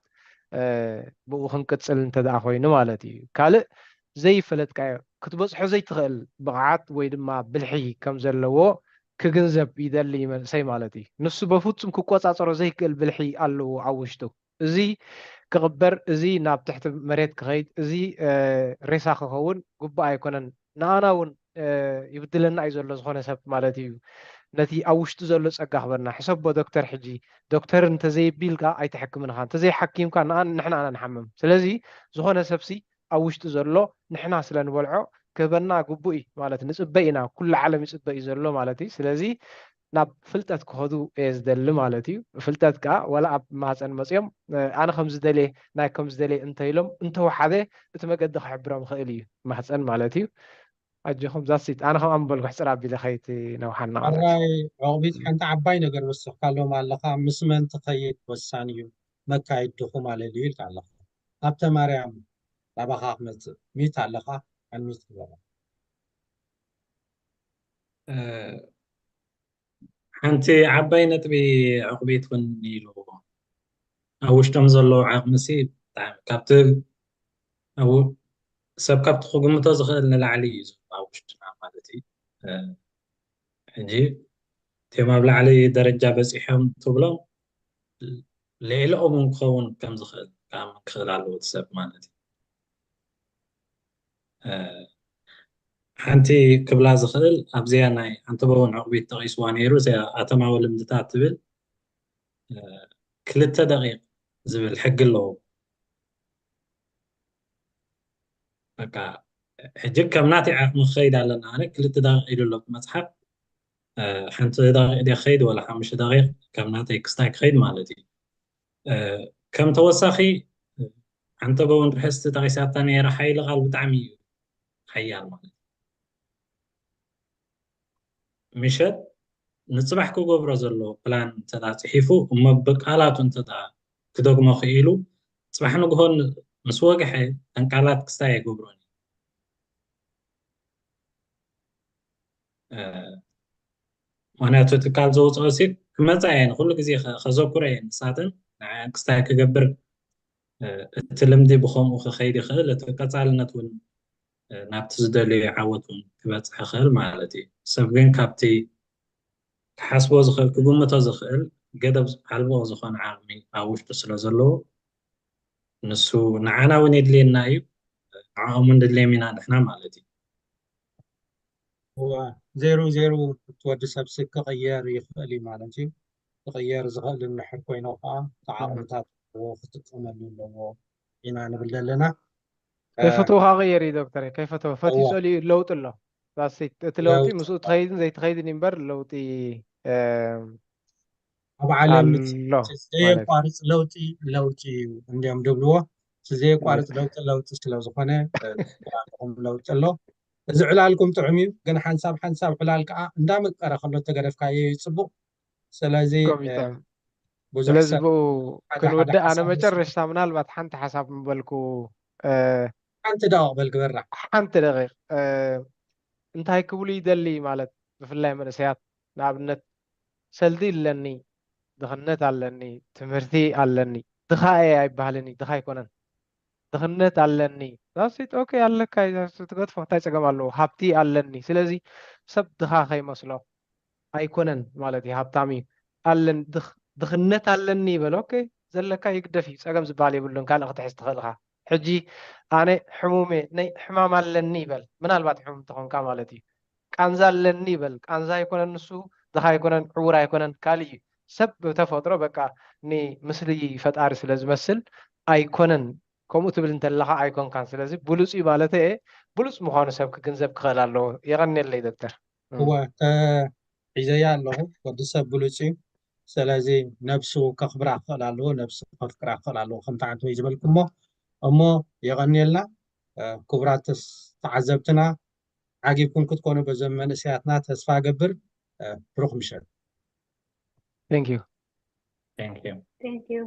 S6: ብኡ ክንቅፅል እንተደኣ ኮይኑ ማለት እዩ ካልእ ዘይፈለጥካዮ ክትበፅሖ ዘይትኽእል ብቕዓት ወይ ድማ ብልሒ ከም ዘለዎ ክግንዘብ ይደሊ መንእሰይ ማለት እዩ ንሱ በፍጹም ክቆፃፀሮ ዘይክእል ብልሒ ኣለዎ ኣብ ውሽጡ እዚ ክቕበር እዚ ናብ ትሕቲ መሬት ክኸይድ እዚ ሬሳ ክኸውን ጉባእ ኣይኮነን ንኣና እውን ይብድለና እዩ ዘሎ ዝኾነ ሰብ ማለት እዩ ነቲ ኣብ ውሽጡ ዘሎ ፀጋ ክበርና ሕሰቦ ዶክተር ሕጂ ዶክተር እንተዘይቢልካ ኣይተሐክምንኻ እንተዘይሓኪምካ ንሕና ኢና ንሓምም ስለዚ ዝኾነ ሰብሲ ኣብ ውሽጡ ዘሎ ንሕና ስለ ንበልዖ ክህበና ግቡእ እዩ ማለት ንፅበ ኢና ኩሉ ዓለም ይፅበ እዩ ዘሎ ማለት እዩ ስለዚ ናብ ፍልጠት ክኸዱ እየ ዝደሊ ማለት እዩ ፍልጠት ከዓ ወላ ኣብ ማፀን መፅኦም ኣነ ከም ዝደልየ ናይ ከም ዝደልየ እንተኢሎም እንተወሓደ እቲ መገዲ ክሕብሮም ክእል እዩ ማህፀን ማለት እዩ ኣጆኹም ዛሲት ኣነ ከም ኣንበልኩ ሕፅር ኣቢለ ኸይቲ ነውሓና ማለት እዩ
S4: ኣራይ ዕቑቢት ሓንቲ ዓባይ ነገር ወሲኽካሎም ኣለኻ ምስ መን ትኸይድ ወሳኒ እዩ መካየድ ድኹም ኣለልዩ ኢልካ ኣለኻ ኣብተ ማርያም ናባኻ ክመፅእ ሚት ኣለኻ ኣንሚት ክበራ
S7: ሓንቲ ዓባይ ነጥቢ ዕቑቢት እውን ኢሉ ኣብ ውሽጦም ዘለዎ ዓቕምሲ ብጣዕሚ ካብቲ ሰብ ካብቲ ክግምቶ ዝኽእል ንላዕሊ እዩ ዘሎ ኣብ ውሽጡና ማለት እዩ ሕጂ እትዮም ኣብ ላዕሊ ደረጃ በፂሖም ትብሎም ልዕሊኦም ክኸውን ከም ዝኽእል ክኣምን ክኽእል ኣለዎ እቲ ሰብ ማለት እዩ ሓንቲ ክብላ ዝኽእል ኣብዚያ ናይ ሓንቲ በውን ዕቑቢት ተቒስዋ ነይሩ እዚኣ ኣተማዊ ልምድታት ትብል 2 ደቂቕ ዝብል ሕጊ ኣለዎ በቃ ሕጂ ከም ናተይ ዓቕሚ ክኸይድ ኣለና ኣነ 2 ደቂቕ ኢሉ ኣሎ መፅሓፍ ሓንቲ ደቂቕ ደ ክኸይድ ወላ 5 ደቂቕ ከም ናተይ ክስታይ ክኸይድ ማለት እዩ ከም ተወሳኺ ሓንቲ በውን ርሕስቲ ተቒሳታ ነይራ ሓይሊ ቓል ብጣዕሚ እዩ ሓያል ማለት ምሸት ንፅባሕ ክገብሮ ዘለዎ ፕላን እንተዳ ፅሒፉ እሞ ብቃላቱ እንተዳ ክደግሞ ክኢሉ ፅባሕ ንግሆን ምስ ወግሐ ተንቃላት ክስታይ ኣይገብሮን ምክንያቱ እቲ ቃል ዘውፅኦ ሲ ክመፃ እየ ንኩሉ ግዜ ከዘኩረ እየ ንሳትን ክስታይ ክገብር እቲ ልምዲ ብከምኡ ክኸይድ ይኽእል እቲ ቀፃልነት እውን ናብቲ ዝደልዮ ዓወት እውን ክበፅሕ ይኽእል ማለት እዩ ሰብ ግን ካብቲ ክሓስቦ ዝኽእል ክግምቶ ዝኽእል ገደብ ኣልቦ ዝኾነ ዓቕሚ ኣብ ውሽጡ ስለ ዘለዎ ንሱ ንዓና እውን የድልየና እዩ ንዕኦም እውን ድድልዮም ኢና ንሕና ማለት እዩ
S4: ዜሮ ዜሮ እትወዲ ሰብሲ ክቕየር ይኽእል እዩ ማለት እዩ ክቕየር ዝኽእል እንድሕር ኮይኑ ከዓ ተዓቕምታት ክትጥቀመሉ ኣለዎ ኢና ንብል ዘለና
S6: ከይፈተውካ ቀየር እዩ ዶክተር ከይፈተው ፈትዩ ፀልዩ ለውጥ ኣሎ እቲ ለውጢ ምስኡ ትኸይድን ዘይትኸይድን እምበር ለውጢ
S4: ኣብ ዓለም ዘየቋርፅ ለውጢ እዩ እንዲኦም ድብልዎ ዘየቋርፅ ለውጢ ስለ ዝኾነ ለውጢ ኣሎ እዚ ዕላልኩም ጥዑም እዩ ግን ሓንሳብ ዕላል ከዓ እንዳመቀረ ከሎ ተገደፍካዮ ይፅቡቕ ስለዚ
S6: ስለዚ ብኡ ክንውድእ ኣነ መጨረሻ ምናልባት ሓንቲ ሓሳብ ምበልኩ
S4: ሓንቲ ደቂቕ በል ግበራ
S6: ሓንቲ ደቂቕ እንታይ ክብሉ ይደሊ ማለት ብፍላይ መንእሰያት ንኣብነት ሰልዲ ኣለኒ ድኽነት ኣለኒ ትምህርቲ ኣለኒ ድኻ እየ ኣይበሃልኒ ድኻ ኣይኮነን ድኽነት ኣለኒ ዛሲት ኦኬ ኣለካ ትገድፎ እንታይ ፀገም ኣለዎ ሃብቲ ኣለኒ ስለዚ ሰብ ድኻ ከይመስሎ ኣይኮነን ማለት እዩ ሃብታሚ ኣለኒ ድኽነት ኣለኒ ይበል ኦኬ ዘለካ ይግደፍ እዩ ፀገም ዝበሃል የብሉን ካልእ ክትሕዝ ትኽእል ኢኻ ሕጂ ኣነ ሕሙሜ ናይ ሕማም ኣለኒ ይበል ምናልባት ሕሙም ተኾንካ ማለት እዩ ቃንዛ ኣለኒ ይበል ቃንዛ ኣይኮነን ንሱ ድኻ ኣይኮነን ዕውር ኣይኮነን ካልእ እዩ ሰብ ብተፈጥሮ በቃ ንምስሊ ፈጣሪ ስለ ዝመስል ኣይኮነን ከምኡ ትብል እንተለኻ ኣይኮንካን ስለዚ ብሉፅ እዩ ማለት እየ ብሉፅ ምዃኑ ሰብ ክግንዘብ ክኽእል ኣለዎ የቐኒየለይ ዶክተር
S4: እወ ሒዘያ ኣለኹ ወዲ ሰብ ብሉፅ እዩ ስለዚ ነብሱ ከኽብራ ክኽእል ኣለዎ ነብሱ ከፍቅራ ክኽእል ኣለዎ ከምቲ ዓንተ ወይ ዝበልኩሞ እሞ የቐኒየልና ክቡራት ተዓዘብትና ዓጊብኩም ክትኮኑ በዞም መንእሰያትና ተስፋ ገብር ብሩኽ ምሸት
S6: Thank you.
S7: Thank you.
S5: Thank you.